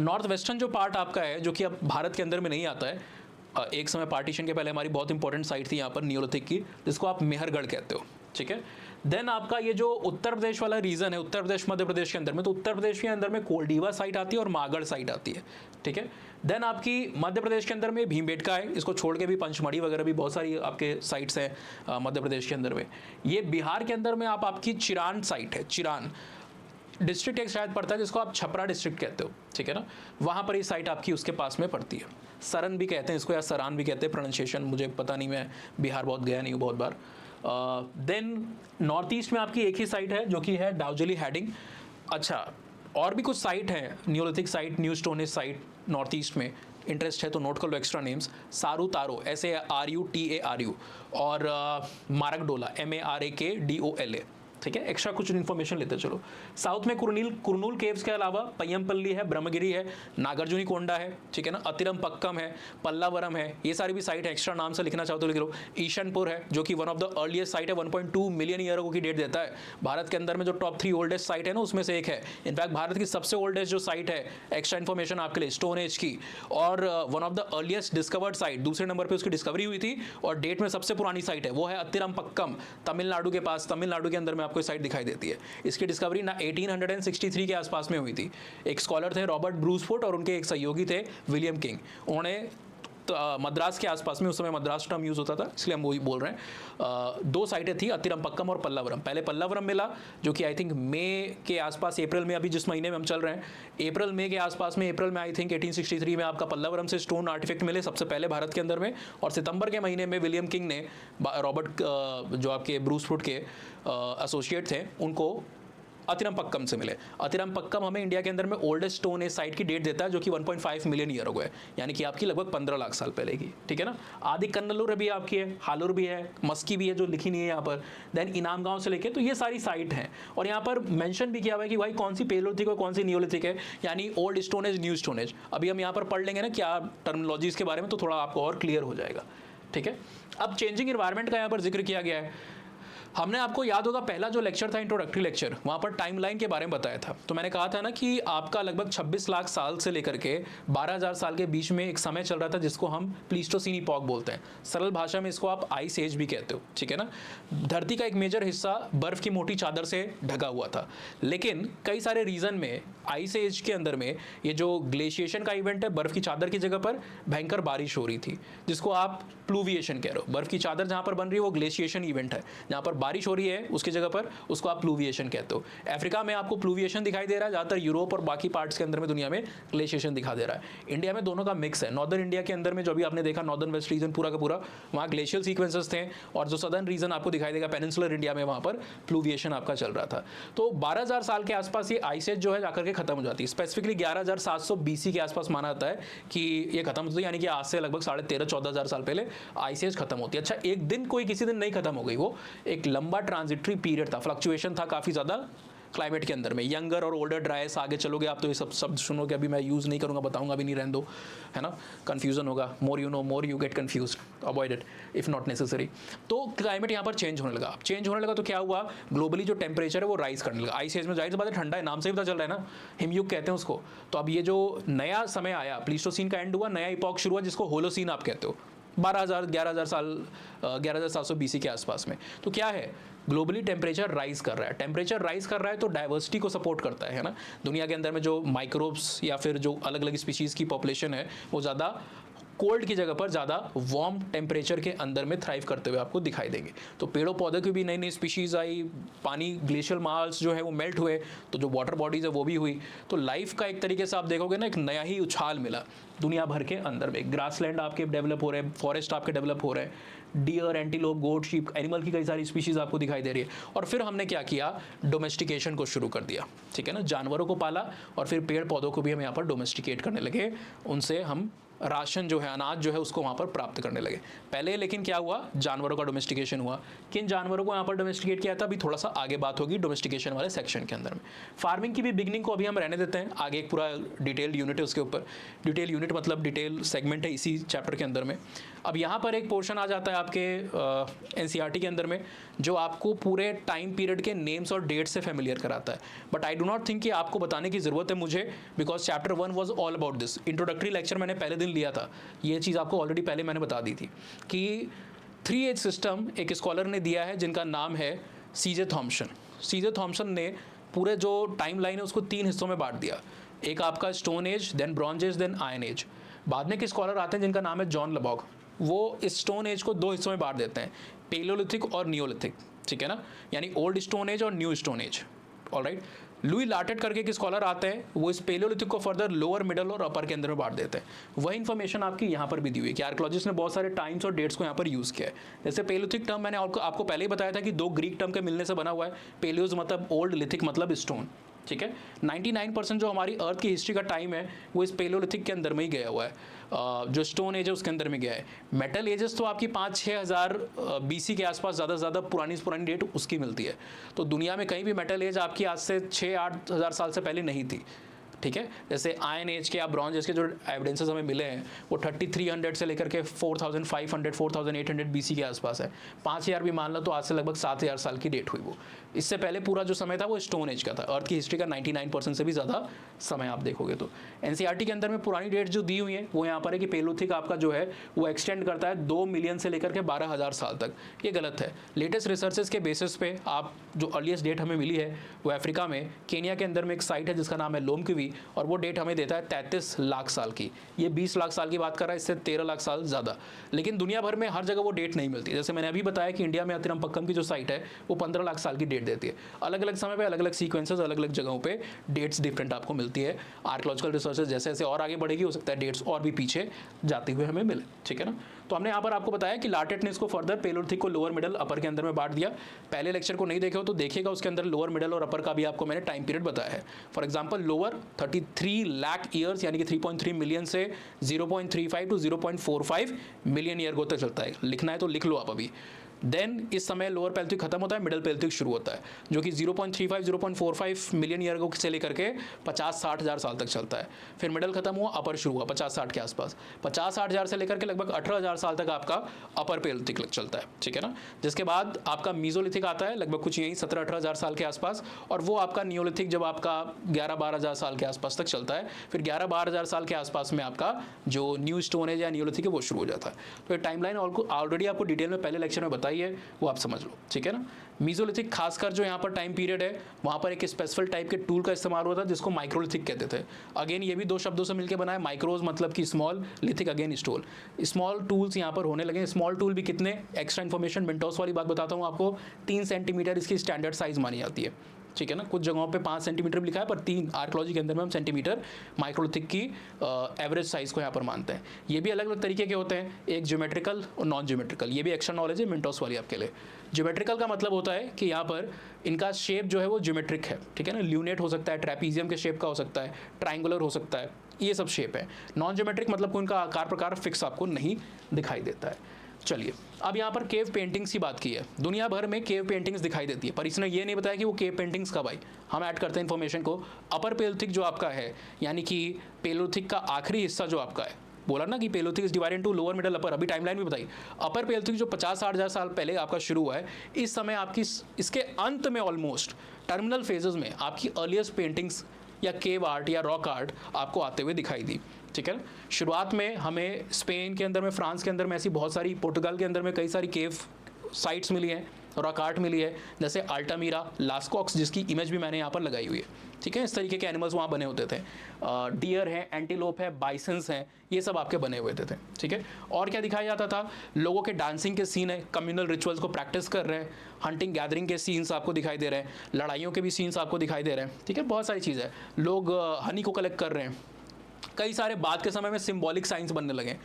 नॉर्थ वेस्टर्न जो पार्ट आपका है, जो कि अब भारत के अंदर में नहीं आता है, एक समय पार्टीशन के पहले हमारी बहुत इंपॉर्टेंट साइट थी यहाँ पर नियोलिथिक की, जिसको आप मेहरगढ़ कहते हो, ठीक है। देन आपका ये जो उत्तर प्रदेश वाला रीजन है, उत्तर प्रदेश मध्य प्रदेश के अंदर में, तो उत्तर प्रदेश के अंदर में कोल्डीवा साइट आती है और मागढ़ साइट आती है, ठीक है। देन आपकी मध्य प्रदेश के अंदर में भीमबेटका है, इसको छोड़ के भी पंचमढ़ी वगैरह भी बहुत सारी आपके साइट्स हैं मध्य प्रदेश के अंदर में। ये बिहार के अंदर में आपकी चिरान साइट है, चिरान डिस्ट्रिक्ट एक शायद पड़ता है जिसको आप छपरा डिस्ट्रिक्ट कहते हो, ठीक है ना। वहाँ पर ये साइट आपकी उसके पास में पड़ती है। सरन भी कहते हैं इसको या सरान भी कहते हैं, प्रोनाउंसिएशन मुझे पता नहीं, मैं बिहार बहुत गया नहीं हूँ बहुत बार। देन नॉर्थ ईस्ट में आपकी एक ही साइट है जो कि है दाउजेली हैडिंग। अच्छा, और भी कुछ साइट हैं, Neolithic site, new Stone Age site north east में, इंटरेस्ट है तो नोट कर लो एक्स्ट्रा नेम्स। सारू तारो, SARUTARU, और मारकडोला, MARAKDOLA, ठीक है, एक्स्ट्रा कुछ इन्फॉर्मेशन लेते चलो। साउथ में कुरनूल केव्स के अलावा पय्यमपल्ली है, ब्रह्मगिरी है, नागार्जुनी कोंडा है, ठीक है ना, अतिरम पक्कम है, पल्लावरम है, ये सारी भी साइट है। एक्स्ट्रा नाम से लिखना चाहो तो लिख लो। ईशनपुर है जो कि one of the earliest site है, 1.2 मिलियन ईयर की डेट देता है। भारत के अंदर में जो टॉप 3 ओल्डेस्ट साइट है ना उसमें से एक है। इनफैक्ट भारत की सबसे ओल्डेस्ट जो साइट है, एक्स्ट्रा इन्फॉर्मेशन आपके लिए, स्टोन एज की, और one of the earliest discovered site, दूसरे नंबर पर उसकी डिस्कवरी हुई थी और डेट में सबसे पुरानी साइट है वो है अतिरम पक्कम, तमिलनाडु के पास, तमिलनाडु के अंदर में आपको साइट दिखाई देती है। इसकी डिस्कवरी ना 1863 के आसपास में हुई थी। एक स्कॉलर थे रॉबर्ट ब्रूसफुट और उनके एक सहयोगी थे विलियम किंग। उन्होंने मद्रास के आसपास में, उस समय मद्रास टर्म यूज होता था इसलिए हम वही बोल रहे हैं, 2 साइटें थी, अतिरम पक्कम और पल्लावरम। पहले पल्लावरम मिला जो कि आई थिंक मई के आसपास, अप्रैल में, अभी जिस महीने में हम चल रहे हैं अप्रैल मई के आसपास में, अप्रैल में आई थिंक 1863 में आपका पल्लावरम से स्टोन आर्टिफैक्ट मिले सबसे पहले भारत के अंदर में। और सितंबर के महीने में विलियम किंग ने रॉबर्ट जो आपके ब्रूसफुट के एसोसिएट थे उनको अतिरम पक्कम से मिले। अतिरम पक्कम हमें इंडिया के अंदर में ओल्डेस्ट स्टोन एज साइट की डेट देता है जो कि 1.5 मिलियन ईयर हो गए, यानी कि आपकी लगभग 15 लाख साल पहले की, ठीक है ना। आदि कन्नलूर भी आपकी है, हालूर भी है, मस्की भी है जो लिखी नहीं है यहाँ पर, देन इनाम गांव से लेके, तो ये सारी साइट हैं। और यहाँ पर मेंशन भी किया हुआ है कि भाई कौन सी पेलोलिथिक और कौन सी नियोलिथिक है, यानी old stone as, new stone as. अभी हम यहाँ पर पढ़ लेंगे ना क्या टर्मिनोलॉजीज के बारे में, तो थोड़ा आपको और क्लियर हो जाएगा, ठीक है। अब चेंजिंग इन्वायरमेंट का यहाँ पर जिक्र किया गया है। हमने, आपको याद होगा पहला जो लेक्चर था इंट्रोडक्टरी लेक्चर, वहाँ पर टाइमलाइन के बारे में बताया था। तो मैंने कहा था ना कि आपका लगभग 26 लाख साल से लेकर के 12,000 साल के बीच में एक समय चल रहा था जिसको हम प्लीस्टोसीन इपॉक बोलते हैं। सरल भाषा में इसको आप आइस एज भी कहते हो, ठीक है ना। धरती का एक मेजर हिस्सा बर्फ की मोटी चादर से ढका हुआ था, लेकिन कई सारे रीजन में आइस एज के अंदर में ये जो ग्लेशिएशन का इवेंट है, बर्फ की चादर की जगह पर भयंकर बारिश हो रही थी, जिसको आप प्लूविएशन कह रहे हो। बर्फ की चादर जहाँ पर बन रही है वो ग्लेशिएशन इवेंट है, जहाँ पर बारिश हो रही है उसकी जगह पर उसको आप प्लूविएशन कहते हो। अफ्रीका में आपको प्लूविएशन दिखाई दे रहा है, ज़्यादातर यूरोप और बाकी पार्ट्स के अंदर में दुनिया में ग्लेशिएशन दिखा दे रहा है। इंडिया में दोनों का मिक्स है। नॉर्दर्न इंडिया के अंदर में जो भी आपने देखा, नॉर्दर्न वेस्ट रीजन पूरा का पूरा, वहाँ ग्लेशियल सीक्वेंसेस थे, और जो सदर्न रीजन आपको दिखाई देगा पेनिनसुलर इंडिया में, वहाँ पर प्लूविएशन आपका चल रहा था। तो 12,000 साल के आसपास ये आइस एज जो है जाकर के खत्म हो जाती है। स्पेसिफिकली 11,700 BC के आसपास माना जाता है कि ये खत्म होती है, यानी कि आज से लगभग 13,500-14,000 साल पहले आइस एज खत्म होती है। अच्छा, एक दिन कोई किसी दिन नहीं खत्म हो गई, वो एक लंबा ट्रांजिटरी पीरियड था, फ्लक्चुएशन था काफ़ी ज़्यादा क्लाइमेट के अंदर में। यंगर और ओल्डर ड्राइस, आगे चलोगे आप तो ये सब शब्द सुनोगे, अभी मैं यूज़ नहीं करूँगा, बताऊँगा भी नहीं, रहने दो, है ना, कन्फ्यूजन होगा। More you know more you get confuse, avoid it if not necessary. तो क्लाइमेट यहाँ पर चेंज होने लगा। चेंज होने लगा तो क्या हुआ, ग्लोबली जो टेम्परेचर है वो राइज करने लगा। आइस एज में जाहिर सी बात है ठंडा है, नाम से ही पता चल रहा है ना, हिमयुग कहते हैं उसको। तो अब ये जो नया समय आया, प्लीस्टोसीन का एंड हुआ, नया इपॉक शुरू हुआ जिसको होलोसीन आप कहते हो, 11,000 साल 11,700 BC के आसपास में। तो क्या है, ग्लोबली टेम्परेचर राइज कर रहा है। टेम्परेचर राइज कर रहा है तो डाइवर्सिटी को सपोर्ट करता है ना। दुनिया के अंदर में जो माइक्रोब्स या फिर जो अलग अलग स्पीशीज़ की पॉपुलेशन है वो ज़्यादा कोल्ड की जगह पर ज़्यादा वार्म टेम्परेचर के अंदर में थ्राइव करते हुए आपको दिखाई देंगे। तो पेड़ों पौधों की भी नई नई स्पीशीज़ आई, पानी ग्लेशियल मार्स जो है वो मेल्ट हुए, तो जो वाटर बॉडीज़ है वो भी हुई। तो लाइफ का एक तरीके से आप देखोगे ना, एक नया ही उछाल मिला दुनिया भर के अंदर में। ग्रासलैंड आपके डेवलप हो रहे हैं, फॉरेस्ट आपके डेवलप हो रहे हैं, डियर, एंटीलोप, गोट, शीप, एनिमल की कई सारी स्पीशीज़ आपको दिखाई दे रही है। और फिर हमने क्या किया, डोमेस्टिकेशन को शुरू कर दिया, ठीक है ना। जानवरों को पाला और फिर पेड़ पौधों को भी हम यहाँ पर डोमेस्टिकेट करने लगे, उनसे हम राशन जो है, अनाज जो है, उसको वहाँ पर प्राप्त करने लगे पहले। लेकिन क्या हुआ, जानवरों का डोमेस्टिकेशन हुआ। किन जानवरों को यहाँ पर डोमेस्टिकेट किया था, अभी थोड़ा सा आगे बात होगी डोमेस्टिकेशन वाले सेक्शन के अंदर में। फार्मिंग की भी बिगनिंग को अभी हम रहने देते हैं, आगे एक पूरा डिटेल यूनिट है उसके ऊपर। डिटेल यूनिट मतलब डिटेल सेगमेंट है इसी चैप्टर के अंदर में। अब यहाँ पर एक पोर्शन आ जाता है आपके NCERT के अंदर में, जो आपको पूरे टाइम पीरियड के नेम्स और डेट्स से फेमिलियर कराता है। But I do not think कि आपको बताने की ज़रूरत है मुझे, because chapter 1 was all about this. Introductory lecture मैंने पहले दिन लिया था, ये चीज़ आपको ऑलरेडी पहले मैंने बता दी थी कि 3H सिस्टम एक स्कॉलर ने दिया है जिनका नाम है CJ थॉम्सन। CJ थॉम्सन ने पूरे जो टाइम लाइन है उसको 3 हिस्सों में बांट दिया। एक आपका stone age, then bronze age, then iron age. बाद में एक स्कॉलर आते हैं जिनका नाम है जॉन लबॉग, वो इस स्टोन एज को 2 हिस्सों में बांट देते हैं, पेलोलिथिक और नियोलिथिक, ठीक है ना, यानी ओल्ड स्टोन एज और new stone age. Alright, Louis Lartet करके एक स्कॉलर आते हैं, वो इस पेलोलिथिक को फर्दर लोअर, मिडल और अपर के अंदर में बांट देते हैं। वही इन्फॉर्मेशन आपकी यहाँ पर भी दी हुई है कि आर्कियोलॉजिस्ट ने बहुत सारे टाइम्स और डेट्स को यहाँ पर यूज़ किया है। जैसे पेलोलिथिक टर्म मैंने आपको पहले ही बताया था कि 2 ग्रीक टर्म के मिलने से बना हुआ है। पेलियोज मतलब ओल्ड, लिथिक मतलब स्टोन, ठीक है। 99% जो हमारी अर्थ की हिस्ट्री का टाइम है वो इस पेलोलिथिक के अंदर में ही गया हुआ है। जो स्टोन एज है उसके अंदर में गया है। मेटल एजेस तो आपकी 5-6 हज़ार BC के आसपास ज़्यादा से ज़्यादा पुरानी डेट उसकी मिलती है। तो दुनिया में कहीं भी मेटल एज आपकी आज से 6-8 हज़ार साल से पहले नहीं थी, ठीक है। जैसे आयन एज के या ब्रॉन्ज एज के जो एविडेंसेस हमें मिले हैं वो 3300 से लेकर के 4500 4800 BC के आसपास है। 5000 भी मान लो तो आज से लगभग 7000 साल की डेट हुई वो। इससे पहले पूरा जो समय था वो स्टोन एज का था। अर्थ की हिस्ट्री का 99% से भी ज़्यादा समय आप देखोगे तो NCERT के अंदर में पुरानी डेट जो दी हुई है वो यहाँ पर है कि पेलोथिक आपका जो है वो एक्सटेंड करता है 2 मिलियन से लेकर के 12,000 साल तक। ये गलत है। लेटेस्ट रिसर्चेस के बेसिस पे आप जो अर्लीस्ट डेट हमें मिली है वो अफ्रीका में केनिया के अंदर में एक साइट है जिसका नाम है लोमकिवी, और वो डेट हमें देता है 33 लाख साल की। ये 20 लाख साल की बात कर रहा है, इससे 13 लाख साल ज़्यादा। लेकिन दुनिया भर में हर जगह वो डेट नहीं मिलती। जैसे मैंने अभी बताया कि इंडिया में अतिरम्पक्कम की जो साइट है वो 15 लाख साल की डेट देती है। अलग अलग समय पे अलग अलग सीक्वेंसेस, अलग अलग जगहों पे डेट्स डिफरेंट आपको मिलती है। आर्कोलॉजिकल रिसर्चेस जैसे जैसे और आगे बढ़ेगी हो सकता है डेट्स और भी पीछे जाते हुए हमें मिले, ठीक है ना। तो हमने यहाँ पर आपको बताया कि लार्टेट ने इसको फर्दर पेलोलिथिक को लोअर मिडल अपर के अंदर में बांट दिया। पहले लेक्चर को नहीं देखे हो तो देखिएगा, उसके अंदर लोअर मिडल और अपर का भी आपको मैंने टाइम पीरियड बताया है। For example lower 33 lakh years यानी कि 3.3 मिलियन से 0.35 टू 0.45 मिलियन ईयर को तक चलता है। लिखना है तो लिख लो आप अभी। देन इस समय लोअर पेल्थिक खत्म होता है, मिडल पेल्थिक शुरू होता है जो कि 0.35 0.45 मिलियन ईयर से लेकर के 50-60 हज़ार साल तक चलता है। फिर मिडल खत्म हुआ, अपर शुरू हुआ 50-60 के आसपास। 50-60 हज़ार से लेकर के लगभग 18,000 साल तक आपका अपर पेल्थिक चलता है, ठीक है ना। जिसके बाद आपका मीजोलिथिक आता है लगभग कुछ यही 17-18 हज़ार साल के आसपास, और वो आपका नियोलिथिक जब आपका 11-12 हज़ार साल के आसपास तक चलता है। फिर 11-12 हज़ार साल के आसपास में आपका जो न्यू स्टोन एज या नियोलिथिक है वो शुरू हो जाता है। तो ये टाइमलाइन ऑलरेडी आपको डिटेल में पहले लेक्चर में बताई है, वो आप समझ लो, ठीक है ना। मीजोलिथिक खासकर जो यहाँ पर टाइम पीरियड है वहाँ पर एक स्पेसिफिक टाइप के टूल का इस्तेमाल होता है जिसको माइक्रोलिथिक कहते थे। अगेन ये भी दो शब्दों से मिलकर बना है, माइक्रोज मतलब कि small, lithic again stone. Small tools यहाँ पर होने लगे। स्मॉल टूल भी कितने, एक्स्ट्रा इन्फॉर्मेशन मिनटोस वाली बात बताता हूँ आपको, 3 सेंटीमीटर इसकी स्टैंडर्ड साइज मानी जाती है, ठीक है ना। कुछ जगहों पे 5 सेंटीमीटर भी लिखा है, पर 3 आर्कोलॉजी के अंदर में हम सेंटीमीटर माइक्रोलिथिक की एवरेज साइज को यहाँ पर मानते हैं। ये भी अलग अलग तरीके के होते हैं, एक ज्योमेट्रिकल और नॉन ज्योमेट्रिकल। ये भी एक्स्ट्रा नॉलेज है मिनटोस वाली आपके लिए। ज्योमेट्रिकल का मतलब होता है कि यहाँ पर इनका शेप जो है वो ज्योमेट्रिक है, ठीक है ना। ल्यूनेट हो सकता है, ट्रैपीजियम के शेप का हो सकता है, ट्राइंगुलर हो सकता है, ये सब शेप है। नॉन ज्योमेट्रिक मतलब कोई इनका आकार प्रकार फिक्स आपको नहीं दिखाई देता है। चलिए अब यहाँ पर केव पेंटिंग्स की बात की है। दुनिया भर में केव पेंटिंग्स दिखाई देती है, पर इसने ये नहीं बताया कि वो केव पेंटिंग्स कब आई। हम ऐड करते हैं इन्फॉर्मेशन को। अपर पेलोथिक जो आपका है, यानी कि पेलोथिक का आखिरी हिस्सा जो आपका है, बोला ना कि Paleolithic is divided into lower middle upper, अभी टाइमलाइन भी बताई। अपर पेलोथिक जो 50-60 हज़ार साल पहले आपका शुरू हुआ है, इस समय आपकी इसके अंत में ऑलमोस्ट टर्मिनल फेजेस में आपकी अर्लीस्ट पेंटिंग्स या केव आर्ट या रॉक आर्ट आपको आते हुए दिखाई दी, ठीक है। शुरुआत में हमें स्पेन के अंदर में, फ्रांस के अंदर में ऐसी बहुत सारी, पोर्टुगाल के अंदर में कई सारी केव साइट्स मिली हैं, रॉक आर्ट मिली है, जैसे अल्टामीरा, लास्कॉक्स जिसकी इमेज भी मैंने यहाँ पर लगाई हुई है, ठीक है। इस तरीके के एनिमल्स वहाँ बने होते थे। डियर है, एंटीलोप है, बाइसन्स हैं, ये सब आपके बने हुए थे, ठीक है। और क्या दिखाया जाता था, लोगों के डांसिंग के सीन है, कम्युनल रिचुअल्स को प्रैक्टिस कर रहे हैं, हंटिंग गैदरिंग के सीन्स आपको दिखाई दे रहे हैं, लड़ाइयों के भी सीन्स आपको दिखाई दे रहे हैं, ठीक है। बहुत सारी चीज़ है, लोग हनी को कलेक्ट कर रहे हैं। कई सारे बाद के समय में सिंबॉलिक साइंस बनने लगे,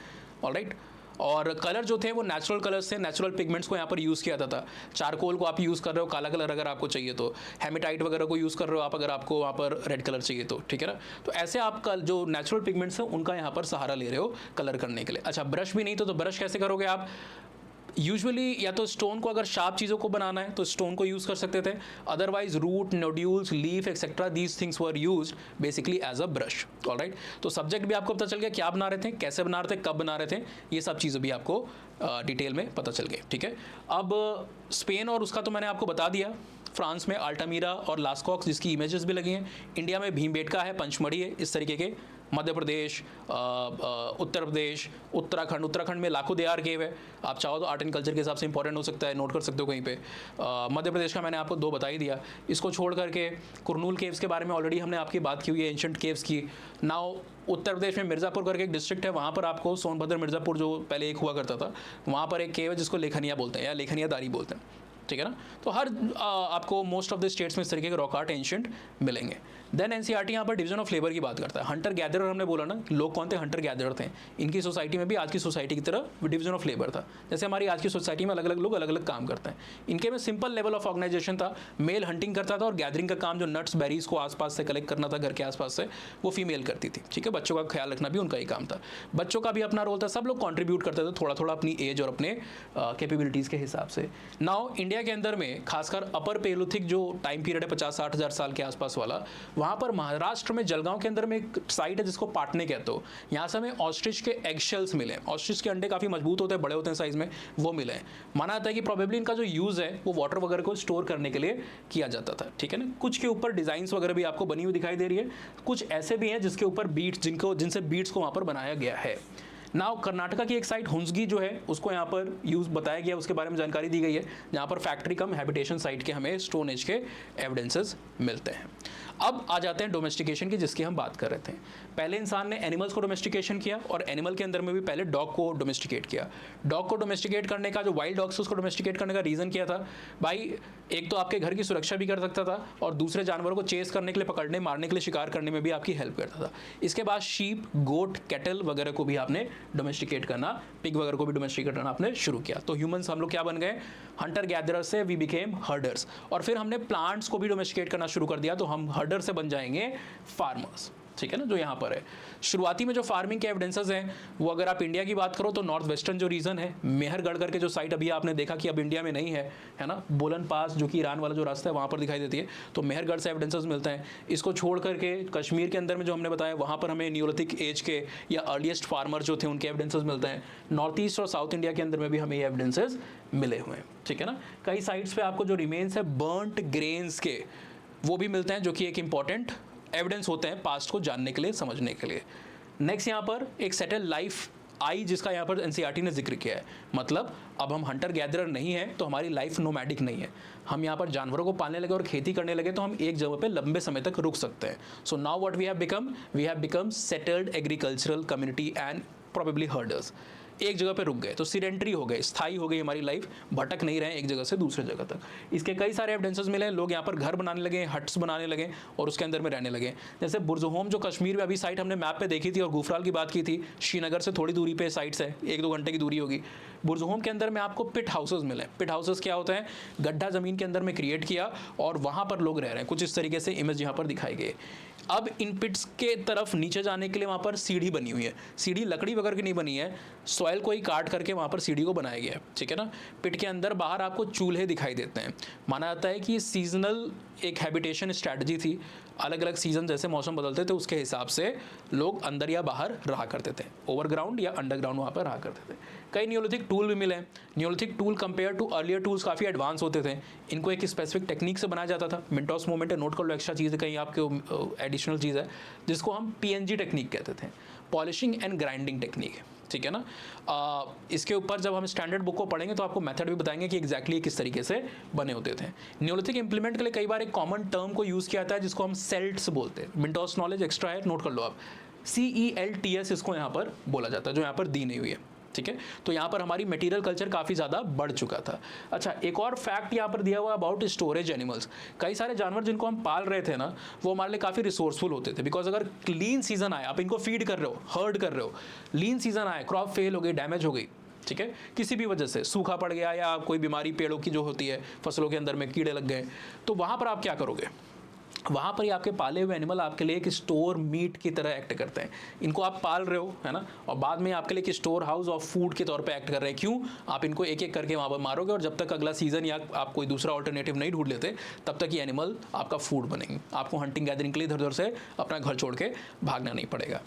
ऑलराइट। और कलर जो थे वो नेचुरल कलर्स से, नेचुरल पिगमेंट्स को यहाँ पर यूज़ किया जाता था। चारकोल को आप यूज़ कर रहे हो काला कलर अगर आपको चाहिए तो, हेमेटाइट वगैरह को यूज़ कर रहे हो आप अगर आपको वहाँ पर रेड कलर चाहिए तो, ठीक है ना। तो ऐसे आप जो नेचुरल पिगमेंट्स हैं उनका यहाँ पर सहारा ले रहे हो कलर करने के लिए। अच्छा, ब्रश भी नहीं तो ब्रश कैसे करोगे आप? यूजुअली या तो स्टोन को अगर शार्प चीज़ों को बनाना है तो स्टोन को यूज़ कर सकते थे, otherwise root, nodules, leaf etcetera, these things were used basically as a brush, alright. तो सब्जेक्ट भी आपको पता चल गया, क्या बना रहे थे, कैसे बना रहे थे, कब बना रहे थे, ये सब चीज़ें भी आपको डिटेल में पता चल गए, ठीक है। अब स्पेन और उसका तो मैंने आपको बता दिया। फ्रांस में अल्टामीरा और लास्कॉक्स जिसकी इमेजेस भी लगी हैं। इंडिया में भीमबेटका है, पंचमढ़ी है, इस तरीके के। मध्य प्रदेश, उत्तर प्रदेश, उत्तराखंड में लाखों देयार केव है। आप चाहो तो आर्ट एंड कल्चर के हिसाब से इंपॉर्टेंट हो सकता है, नोट कर सकते हो कहीं पे। मध्य प्रदेश का मैंने आपको 2 बता ही दिया। इसको छोड़ करके कुरनूल केव्स के बारे में ऑलरेडी हमने आपकी बात की हुई है, एंशंट केव्स की। नाउ उत्तर प्रदेश में मिर्ज़ापुर करके एक डिस्ट्रिक्ट है, वहाँ पर आपको सोनभद्र मिर्ज़ापुर जो पहले एक हुआ करता था, वहाँ पर एक केव है जिसको लेखनिया बोलते हैं या लेखनिया दारी बोलते हैं, ठीक है ना। तो हर आपको मोस्ट ऑफ द स्टेट्स में इस तरीके के रॉक आर्ट एंशंट मिलेंगे। देन एनसीईआरटी यहाँ पर डिवीजन ऑफ लेबर की बात करता है। हंटर गैदरर हमने बोला ना, लोग कौन थे, हंटर गैदरर थे। इनकी सोसाइटी में भी आज की सोसाइटी की तरह डिवीजन ऑफ लेबर था। जैसे हमारी आज की सोसाइटी में अलग अलग लोग अलग अलग काम करते हैं, इनके में सिंपल लेवल ऑफ ऑर्गेनाइजेशन था। मेल हंटिंग करता था और गैदरिंग का काम जो नट्स बेरीज को आसपास से कलेक्ट करना था घर के आसपास से, वो फीमेल करती थी। ठीक है, बच्चों का ख्याल रखना भी उनका ही काम था। बच्चों का भी अपना रोल था, सब लोग कॉन्ट्रीब्यूट करते थे थोड़ा थोड़ा अपनी एज और अपने कैपेबिलिटीज़ के हिसाब से। नाउ इंडिया के अंदर में खासकर अपर पेलोथिक जो टाइम पीरियड है 50-60 हज़ार साल के आसपास वाला, वहाँ पर महाराष्ट्र में जलगांव के अंदर में एक साइट है जिसको पाटने कहते हो। यहाँ से हमें ऑस्ट्रिच के एग शेल्स मिले। ऑस्ट्रिच के अंडे काफ़ी मजबूत होते हैं, बड़े होते हैं साइज में, वो मिले। माना जाता है कि प्रोबेबली इनका जो यूज़ है वो वाटर वगैरह को स्टोर करने के लिए किया जाता था। ठीक है ना, कुछ के ऊपर डिजाइंस वगैरह भी आपको बनी हुई दिखाई दे रही है, कुछ ऐसे भी हैं जिसके ऊपर बीट्स जिनसे बीट्स को वहाँ पर बनाया गया है। नाउ कर्नाटका की एक साइट हुंसगी जो है उसको यहाँ पर यूज़ बताया गया, उसके बारे में जानकारी दी गई है, जहाँ पर फैक्ट्री कम हैबिटेशन साइट के हमें स्टोन एज के एविडेंसेस मिलते हैं। अब आ जाते हैं डोमेस्टिकेशन की, जिसकी हम बात कर रहे थे। पहले इंसान ने एनिमल्स को डोमेस्टिकेशन किया और एनिमल के अंदर में भी पहले डॉग को डोमेस्टिकेट किया। डॉग को डोमेस्टिकेट करने का, जो वाइल्ड डॉग्स उसको डोमेस्टिकेट करने का रीज़न क्या था भाई, एक तो आपके घर की सुरक्षा भी कर सकता था और दूसरे जानवरों को चेस करने के लिए, पकड़ने मारने के लिए, शिकार करने में भी आपकी हेल्प करता था। इसके बाद शीप, गोट, कैटल वगैरह को भी आपने डोमेस्टिकेट करना, पिग वगैरह को भी डोमेस्टिकेट करना आपने शुरू किया। तो ह्यूमंस हम लोग क्या बन गए, हंटर गैदरर से वी बिकेम हर्डर्स। और फिर हमने प्लांट्स को भी डोमेस्टिकेट करना शुरू कर दिया, तो हम हर्डर से बन जाएंगे फार्मर्स। ठीक है ना, जो यहाँ पर है शुरुआती में जो फार्मिंग के एविडेंसेस हैं वो अगर आप इंडिया की बात करो तो नॉर्थ वेस्टर्न जो रीजन है, मेहरगढ़ करके जो साइट अभी आपने देखा कि अब इंडिया में नहीं है ना, बोलन पास जो कि ईरान वाला जो रास्ता है वहाँ पर दिखाई देती है, तो मेहरगढ़ से एविडेंसेस मिलते हैं। इसको छोड़ करके कश्मीर के अंदर में जो हमने बताया वहाँ पर हमें न्यूलिथिक एज के या अर्लीस्ट फार्मर जो थे उनके एविडेंसेस मिलते हैं। नॉर्थ ईस्ट और साउथ इंडिया के अंदर में भी हमें ये एविडेंसेस मिले हुए हैं। ठीक है ना, कई साइट्स पे आपको जो रिमेन्स है बर्न्ट ग्रेन्स के वो भी मिलते हैं, जो कि एक इंपॉर्टेंट एविडेंस होते हैं पास्ट को जानने के लिए, समझने के लिए। नेक्स्ट यहाँ पर एक सेटल लाइफ आई, जिसका यहाँ पर एनसीईआरटी ने जिक्र किया है। मतलब अब हम हंटर गैदरर नहीं है तो हमारी लाइफ नोमैडिक नहीं है, हम यहाँ पर जानवरों को पालने लगे और खेती करने लगे तो हम एक जगह पे लंबे समय तक रुक सकते हैं। So now what we have become settled agricultural community and probably herders. एक जगह पे रुक गए तो सीडेंटरी हो गए, स्थायी हो गई हमारी लाइफ, भटक नहीं रहे एक जगह से दूसरे जगह तक। इसके कई सारे एविडेंसेस मिले, लोग यहाँ पर घर बनाने लगे, हट्स बनाने लगे और उसके अंदर में रहने लगे। जैसे बुर्ज़होम जो कश्मीर में अभी साइट हमने मैप पे देखी थी और गुफराल की बात की थी, श्रीनगर से थोड़ी दूरी पे साइट्स है, 1-2 घंटे की दूरी होगी। बुर्ज़होम के अंदर में आपको पिट हाउसेस मिले। पिट हाउसेस क्या होते हैं, गड्ढा ज़मीन के अंदर में क्रिएट किया और वहाँ पर लोग रह रहे हैं, कुछ इस तरीके से इमेज यहाँ पर दिखाई गई। अब इन पिट्स के तरफ नीचे जाने के लिए वहाँ पर सीढ़ी बनी हुई है। सीढ़ी लकड़ी वगैरह की नहीं बनी है, सॉइल को ही काट करके वहाँ पर सीढ़ी को बनाया गया है। ठीक है ना, पिट के अंदर बाहर आपको चूल्हे दिखाई देते हैं। माना जाता है कि सीजनल एक हैबिटेशन स्ट्रैटेजी थी, अलग अलग सीजन जैसे मौसम बदलते थे उसके हिसाब से लोग अंदर या बाहर रहा करते थे, ओवरग्राउंड या अंडरग्राउंड वहाँ पर रहा करते थे। कई न्यूलिथिक टूल भी मिले हैं। Neolithic tool compare to earlier tools काफ़ी एडवांस होते थे। इनको एक स्पेसिफिक टेक्निक से बनाया जाता था। मिंटोस मोमेंट है, नोट कर लो, एक्स्ट्रा चीज़ है, कहीं आपके एडिशनल चीज़ है, जिसको हम PNG टेक्निक कहते थे, पॉलिशिंग एंड ग्राइंडिंग टेक्निक। ठीक है ना, इसके ऊपर जब हम स्टैंडर्ड बुक को पढ़ेंगे तो आपको मेथड भी बताएंगे कि एग्जैक्टली किस तरीके से बने होते थे। न्यूलिथिक इंप्लीमेंट के लिए कई बार एक कॉमन टर्म को यूज़ किया जाता है जिसको हम सेल्ट्स बोलते हैं। मिंटोस नॉलेज एक्स्ट्रा है, नोट कर लो आप, CELTS इसको यहाँ पर बोला जाता है, जो यहाँ पर दी नहीं हुई है। ठीक है, तो यहाँ पर हमारी मटेरियल कल्चर काफ़ी ज़्यादा बढ़ चुका था। अच्छा, एक और फैक्ट यहाँ पर दिया हुआ अबाउट स्टोरेज एनिमल्स। कई सारे जानवर जिनको हम पाल रहे थे ना, वो हमारे लिए काफ़ी रिसोर्सफुल होते थे। बिकॉज अगर लीन सीजन आए, आप इनको फीड कर रहे हो, हर्ड कर रहे हो, लीन सीजन आए, क्रॉप फेल हो गई, डैमेज हो गई, ठीक है, किसी भी वजह से सूखा पड़ गया या कोई बीमारी पेड़ों की जो होती है, फसलों के अंदर में कीड़े लग गए, तो वहाँ पर आप क्या करोगे, वहाँ पर ही आपके पाले हुए एनिमल आपके लिए एक स्टोर मीट की तरह एक्ट करते हैं। इनको आप पाल रहे हो, है ना, और बाद में आपके लिए एक स्टोर हाउस ऑफ फूड के तौर पे एक्ट कर रहे हैं। क्यों? आप इनको एक एक करके वहाँ पर मारोगे और जब तक अगला सीजन या आप कोई दूसरा ऑल्टरनेटिव नहीं ढूंढ लेते तब तक ये एनिमल आपका फूड बनेंगे। आपको हंटिंग गैदरिंग के लिए इधर उधर से अपना घर छोड़ के भागना नहीं पड़ेगा।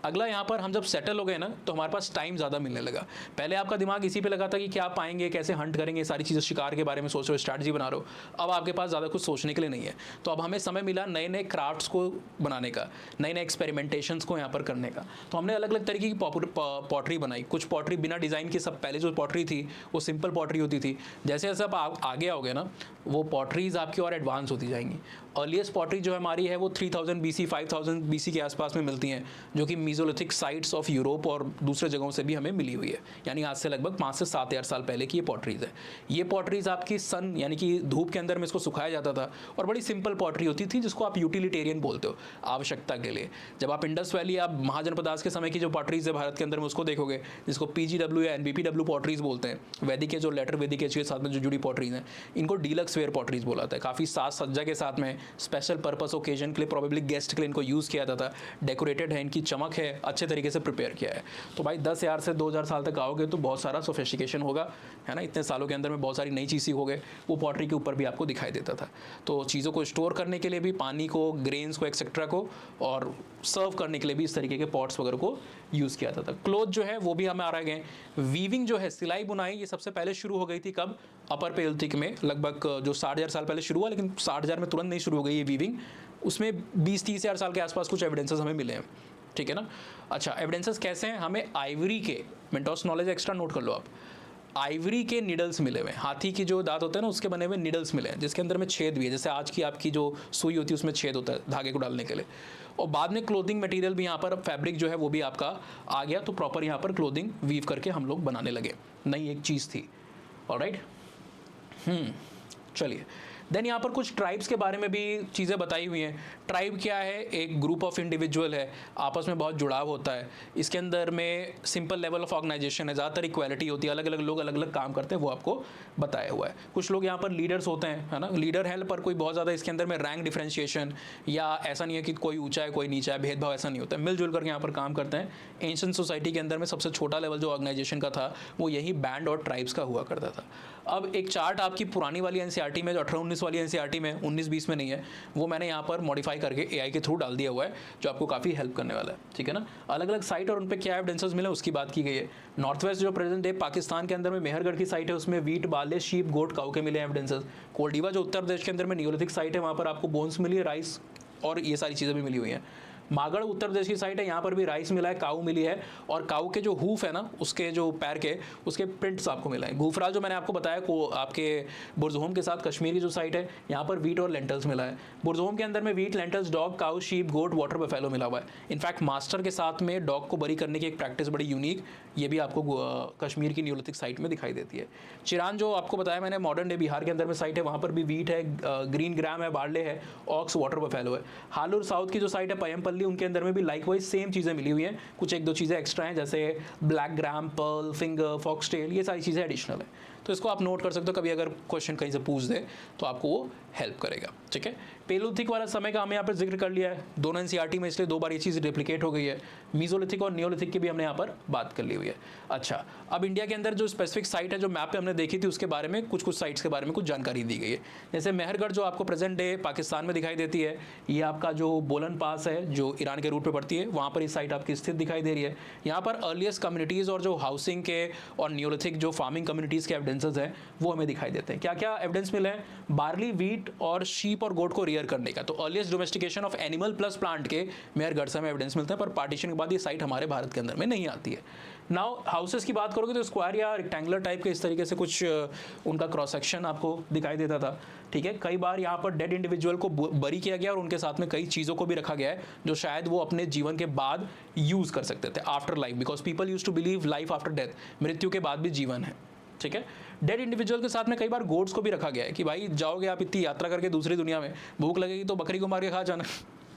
अगला यहाँ पर हम जब सेटल हो गए ना तो हमारे पास टाइम ज़्यादा मिलने लगा। पहले आपका दिमाग इसी पे लगा था कि क्या पाएंगे, कैसे हंट करेंगे, सारी चीज़ें, शिकार के बारे में सोच रहे हो, स्ट्रैटेजी बना रहे हो। अब आपके पास ज़्यादा कुछ सोचने के लिए नहीं है, तो अब हमें समय मिला नए नए क्राफ्ट्स को बनाने का, नए नए एक्सपेरिमेंटेशंस को यहाँ पर करने का। तो हमने अलग अलग तरीके की पॉटरी बनाई। कुछ पॉटरी बिना डिज़ाइन की, सब पहले जो पॉटरी थी वो सिंपल पॉटरी होती थी। जैसे जैसे आप आगे आओगे ना, वो पॉटरीज़ आपकी और एडवांस होती जाएंगी। अर्लीस्ट पॉटरी जो हमारी है वो 3000 BC 5000 BC के आसपास में मिलती हैं, जो कि मीजोलिथिक साइट्स ऑफ यूरोप और दूसरे जगहों से भी हमें मिली हुई है। यानी आज से लगभग 5 से 7 हज़ार साल पहले की ये पॉटरीज़ है। ये पॉटरीज़ आपकी सन यानी कि धूप के अंदर में इसको सुखाया जाता था और बड़ी सिंपल पॉटरी होती थी। थी जिसको आप यूटिलिटेरियन बोलते हो, आवश्यकता के लिए। जब आप इंडस वैली, आप महाजनपदास के समय की जो पॉटरीज है भारत के अंदर में उसको देखोगे, जिसको PGW या NBPW पॉटरीज बोलते हैं, वैदिक के जो लेटर वैदिक एज के साथ में जो जुड़ी पॉटरीज हैं, इनको डीलक्स वेयर पॉटरीज बोला जाता है। काफ़ी साज सज्जा के साथ में स्पेशल पर्पस ओकेजन के लिए, प्रोबेबली गेस्ट के लिए इनको यूज़ किया जाता था। डेकोरेटेड है, इनकी चमक है, अच्छे तरीके से प्रिपेयर किया है। तो भाई 10,000 से 2,000 साल तक आओगे तो बहुत सारा सोफिस्टिकेशन होगा, है ना। इतने सालों के अंदर में बहुत सारी नई चीज़ें हो गए, वो पॉटरी के ऊपर भी आपको दिखाई देता था। तो चीज़ों को स्टोर करने के लिए भी, पानी को, ग्रेन्स को, एक्सेट्रा को, और सर्व करने के लिए भी इस तरीके के पॉट्स वगैरह को यूज़ किया जाता था। क्लोथ जो है वो भी हमें आ रहे गए। वीविंग जो है, सिलाई बुनाई, ये सबसे पहले शुरू हो गई थी कब? अपर पेलियोलिथिक में, लगभग जो 60,000 साल पहले शुरू हुआ, लेकिन 60,000 में तुरंत नहीं शुरू हो गई ये वीविंग। उसमें 20-30,000 साल के आसपास कुछ एविडेंसेस हमें मिले हैं, ठीक है ना। अच्छा, एविडेंसेस कैसे हैं? हमें आइवरी के, मिनटोस नॉलेज एक्स्ट्रा नोट कर लो आप, आइवरी के निडल्स मिले हुए, हाथी की जो दांत होते हैं ना उसके बने हुए निडल्स मिले हैं, जिसके अंदर में छेद भी है, जैसे आज की आपकी जो सुई होती है उसमें छेद होता है धागे को डालने के लिए। और बाद में क्लोथिंग मटेरियल भी यहाँ पर, फैब्रिक जो है वो भी आपका आ गया, तो प्रॉपर यहाँ पर क्लोथिंग वीव करके हम लोग बनाने लगे, नई एक चीज़ थी। ऑलराइट, चलिए देन यहाँ पर कुछ ट्राइब्स के बारे में भी चीज़ें बताई हुई हैं। ट्राइब क्या है? एक ग्रुप ऑफ इंडिविजुअल है, आपस में बहुत जुड़ाव होता है, इसके अंदर में सिंपल लेवल ऑफ ऑर्गेनाइजेशन है, ज़्यादातर इक्वालिटी होती है, अलग अलग लोग अलग अलग काम करते हैं, वो आपको बताया हुआ है। कुछ लोग यहाँ पर लीडर्स होते हैं, है ना, लीडर है, पर कोई बहुत ज़्यादा इसके अंदर में रैंक डिफ्रेंशिएशन या ऐसा नहीं है कि कोई ऊंचा है कोई नीचा है, भेदभाव ऐसा नहीं होता है, मिलजुल करके यहाँ पर काम करते हैं। एंशिएंट सोसाइटी के अंदर में सबसे छोटा लेवल जो ऑर्गेनाइजेशन का था वो यही बैंड और ट्राइब्स का हुआ करता था। अब एक चार्ट आपकी पुरानी वाली NCERT में, जो 18-19 वाली NCERT में, 19-20 में नहीं है, वो मैंने यहाँ पर मॉडिफाई करके AI के थ्रू डाल दिया हुआ है, जो आपको काफ़ी हेल्प करने वाला है, ठीक है ना। अलग अलग साइट और उन पर क्या एविडेंसेस मिले उसकी बात की गई है। नॉर्थ वेस्ट जो प्रेजेंट डे पाकिस्तान के अंदर में मेहरगढ़ की साइट है, उसमें वीट, बाले, शीप, गोट, काऊ के मिले एविडेंसेस। कोल्डीवा जो उत्तर प्रदेश के अंदर में नियोलिथिक साइट है, वहाँ पर आपको बोन्स मिली है, राइस और ये सारी चीज़ें भी मिली हुई हैं। मागड़ उत्तर प्रदेश की साइट है, यहाँ पर भी राइस मिला है, काऊ मिली है, और काऊ के जो हूफ है ना, उसके जो पैर के, उसके प्रिंट्स आपको मिला है। गुफरा जो मैंने आपको बताया को आपके बुरज़होम के साथ कश्मीर की जो साइट है, यहाँ पर वीट और लेंटल्स मिला है। बुरज़होम के अंदर में वीट, लेंटल्स, डॉग, काऊ, शीप, गोट, वाटर बफेलो मिला हुआ है। इनफैक्ट मास्टर के साथ में डॉग को बरी करने की एक प्रैक्टिस बड़ी यूनिक, ये भी आपको कश्मीर की नियोलिथिक साइट में दिखाई देती है। चिरान जो आपको बताया मैंने, मॉडर्न डे बिहार के अंदर में साइट है, वहाँ पर भी वीट है, ग्रीन ग्राम है, बार्ले है, ऑक्स, वाटर बफेलो है। हालूर साउथ की जो साइट है, पयमपल्ली, उनके अंदर में भी लाइकवाइज सेम चीज़ें मिली हुई हैं, कुछ एक दो चीज़ें एक्स्ट्रा हैं, जैसे black gram, pearl, finger, foxtail, ये सारी चीज़ें एडिशनल है। तो इसको आप नोट कर सकते हो, कभी अगर क्वेश्चन कहीं से पूछ दे तो आपको वो हेल्प करेगा, ठीक है। पेलोलिथिक वाला समय का हमने यहाँ पर जिक्र कर लिया है, दोनों NCERT में, इसलिए 2 बार ये चीज़ रिप्लिकेट हो गई है। मीजोलिथिक और नियोलिथिक की भी हमने यहाँ पर बात कर ली हुई है। अच्छा, अब इंडिया के अंदर जो स्पेसिफिक साइट है जो मैप पे हमने देखी थी, उसके बारे में कुछ साइट्स के बारे में कुछ जानकारी दी गई है। जैसे मेहरगढ़ जो आपको प्रेजेंट डे पाकिस्तान में दिखाई देती है, ये आपका जो बोलन पास है जो ईरान के रूट पर पड़ती है, वहाँ पर इस साइट आपकी स्थित दिखाई दे रही है। यहाँ पर अर्लीस्ट कम्युनिटीज़ और जो हाउसिंग के और नियोलिथिक जो फार्मिंग कम्युनिटीज़ के एविडेंसेस हैं वो हमें दिखाई देते हैं। क्या क्या एविडेंस मिले हैं? बार्ली, वीट और शीप और गोट को रियर करने का, तो earliest domestication of animal plus plant के मेहरगढ़ से हमें एविडेंस मिलते हैं, पर पार्टीशन के बाद ये साइट हमारे भारत के अंदर में नहीं आती है। नाउ हाउसेस की बात करोगे तो स्क्वायर या रेक्टेंगुलर टाइप के इस तरीके से कुछ उनका क्रॉस सेक्शन आपको दिखाई देता था, ठीक है। कई बार यहाँ पर डेड इंडिविजुअल को बरी किया गया और उनके साथ में कई चीज़ों को भी रखा गया है जो शायद वो अपने जीवन के बाद यूज़ कर सकते थे, after life, because people use to believe life after death, मृत्यु के बाद भी जीवन है, ठीक है। डेड इंडिविजुअल के साथ में कई बार गोड्स को भी रखा गया है कि भाई जाओगे आप इतनी यात्रा करके दूसरी दुनिया में, भूख लगेगी तो बकरी को मार के खा जाना,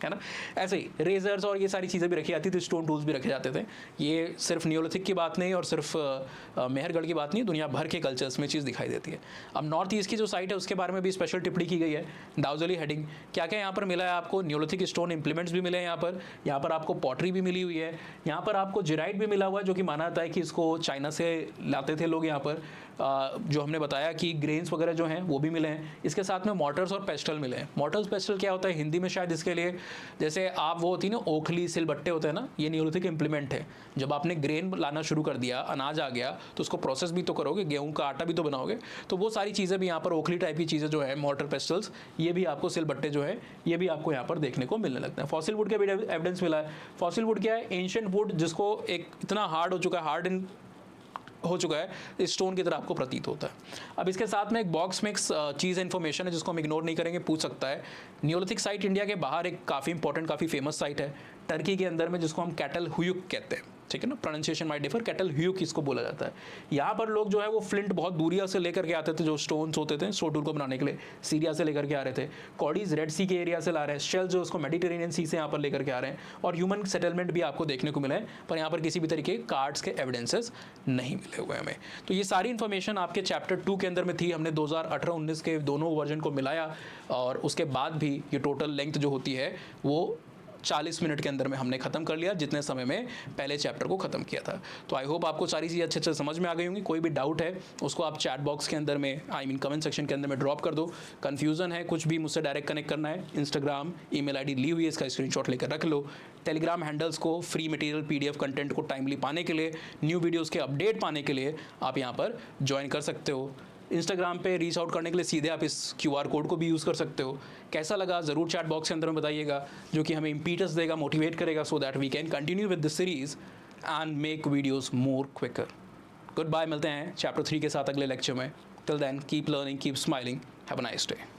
है ना। ऐसे ही रेजर्स और ये सारी चीज़ें भी रखी जाती थी, स्टोन टूल्स भी रखे जाते थे। ये सिर्फ नियोलिथिक की बात नहीं और सिर्फ मेहरगढ़ की बात नहीं, दुनिया भर के कल्चर्स में चीज़ दिखाई देती है। अब नॉर्थ ईस्ट की जो साइट है उसके बारे में भी स्पेशल टिप्पणी की गई है, दाउजली हेडिंग। क्या क्या यहाँ पर मिला है आपको? नियोलिथिक स्टोन इंप्लीमेंट्स भी मिले हैं यहाँ पर आपको पॉटरी भी मिली हुई है, यहाँ पर आपको जिराइट भी मिला हुआ है, जो कि माना जाता है कि इसको चाइना से लाते थे लोग। यहाँ पर जो हमने बताया कि ग्रेन्स वगैरह जो हैं वो भी मिले हैं। इसके साथ में मॉर्टर्स और पेस्टल मिले हैं। मॉर्टर्स पेस्टल क्या होता है हिंदी में शायद इसके लिए, जैसे आप वो होती है ना ओखली, सिलबट्टे होते हैं ना, ये नियोलिथिक इंप्लीमेंट है। जब आपने ग्रेन लाना शुरू कर दिया, अनाज आ गया, तो उसको प्रोसेस भी तो करोगे, गेहूं का आटा भी तो बनाओगे, तो वो सारी चीज़ें भी यहाँ पर ओखली टाइप की चीज़ें जो है, मॉर्टर पेस्टल्स, ये भी आपको सिलबट्टे जो है ये भी आपको यहाँ पर देखने को मिलने लगता है। फॉसिल वुड का भी एविडेंस मिला है। फॉसिल वुड क्या है? एंशिएंट वुड जिसको एक इतना हार्ड हो चुका है, हार्ड हो चुका है, स्टोन की तरह आपको प्रतीत होता है। अब इसके साथ में एक बॉक्स मिक्स चीज़ इन्फॉर्मेशन है जिसको हम इग्नोर नहीं करेंगे, पूछ सकता है। नियोलिथिक साइट इंडिया के बाहर एक काफ़ी इंपॉर्टेंट, काफ़ी फेमस साइट है टर्की के अंदर में, जिसको हम कैटल हुयुक कहते हैं, ठीक है ना, pronunciation might differ, cattle hook इसको बोला जाता है। यहाँ पर लोग जो है वो फ्लिंट बहुत दूरिया से लेकर के आते थे, जो स्टोन्स होते थे स्टोन टूल को बनाने के लिए, सीरिया से लेकर के आ रहे थे। कॉडीज रेड सी के एरिया से ला रहे हैं, शेल जो उसको मेडिटेरेनियन सी से यहाँ पर लेकर के आ रहे हैं, और ह्यूमन सेटलमेंट भी आपको देखने को मिला है, पर यहाँ पर किसी भी तरीके कार्ड्स के एविडेंसेस नहीं मिले हुए हमें। तो ये सारी इन्फॉर्मेशन आपके चैप्टर 2 के अंदर में थी। हमने 2018-19 के दोनों वर्जन को मिलाया, और उसके बाद भी ये टोटल लेंथ जो होती है वो 40 मिनट के अंदर में हमने खत्म कर लिया, जितने समय में पहले चैप्टर को खत्म किया था। तो आई होप आपको सारी चीज़ें अच्छे से समझ में आ गई होंगी। कोई भी डाउट है उसको आप चैट बॉक्स के अंदर में, कमेंट सेक्शन के अंदर में ड्रॉप कर दो। कन्फ्यूजन है कुछ भी, मुझसे डायरेक्ट कनेक्ट करना है, इंस्टाग्राम ईमेल आईडी ली हुई है, इसका स्क्रीनशॉट लेकर रख लो। टेलीग्राम हैंडल्स को फ्री मटेरियल PDF कंटेंट को टाइमली पाने के लिए, न्यू वीडियोज़ के अपडेट पाने के लिए आप यहाँ पर ज्वाइन कर सकते हो। इंस्टाग्राम पे रीच आउट करने के लिए सीधे आप इस QR कोड को भी यूज़ कर सकते हो। कैसा लगा ज़रूर चैट बॉक्स के अंदर में बताइएगा, जो कि हमें इम्पीटस देगा, मोटिवेट करेगा, so that we can continue with this series and make videos more quicker. Good bye, मिलते हैं चैप्टर 3 के साथ अगले लेक्चर में। Till then keep learning, keep smiling, have a nice day.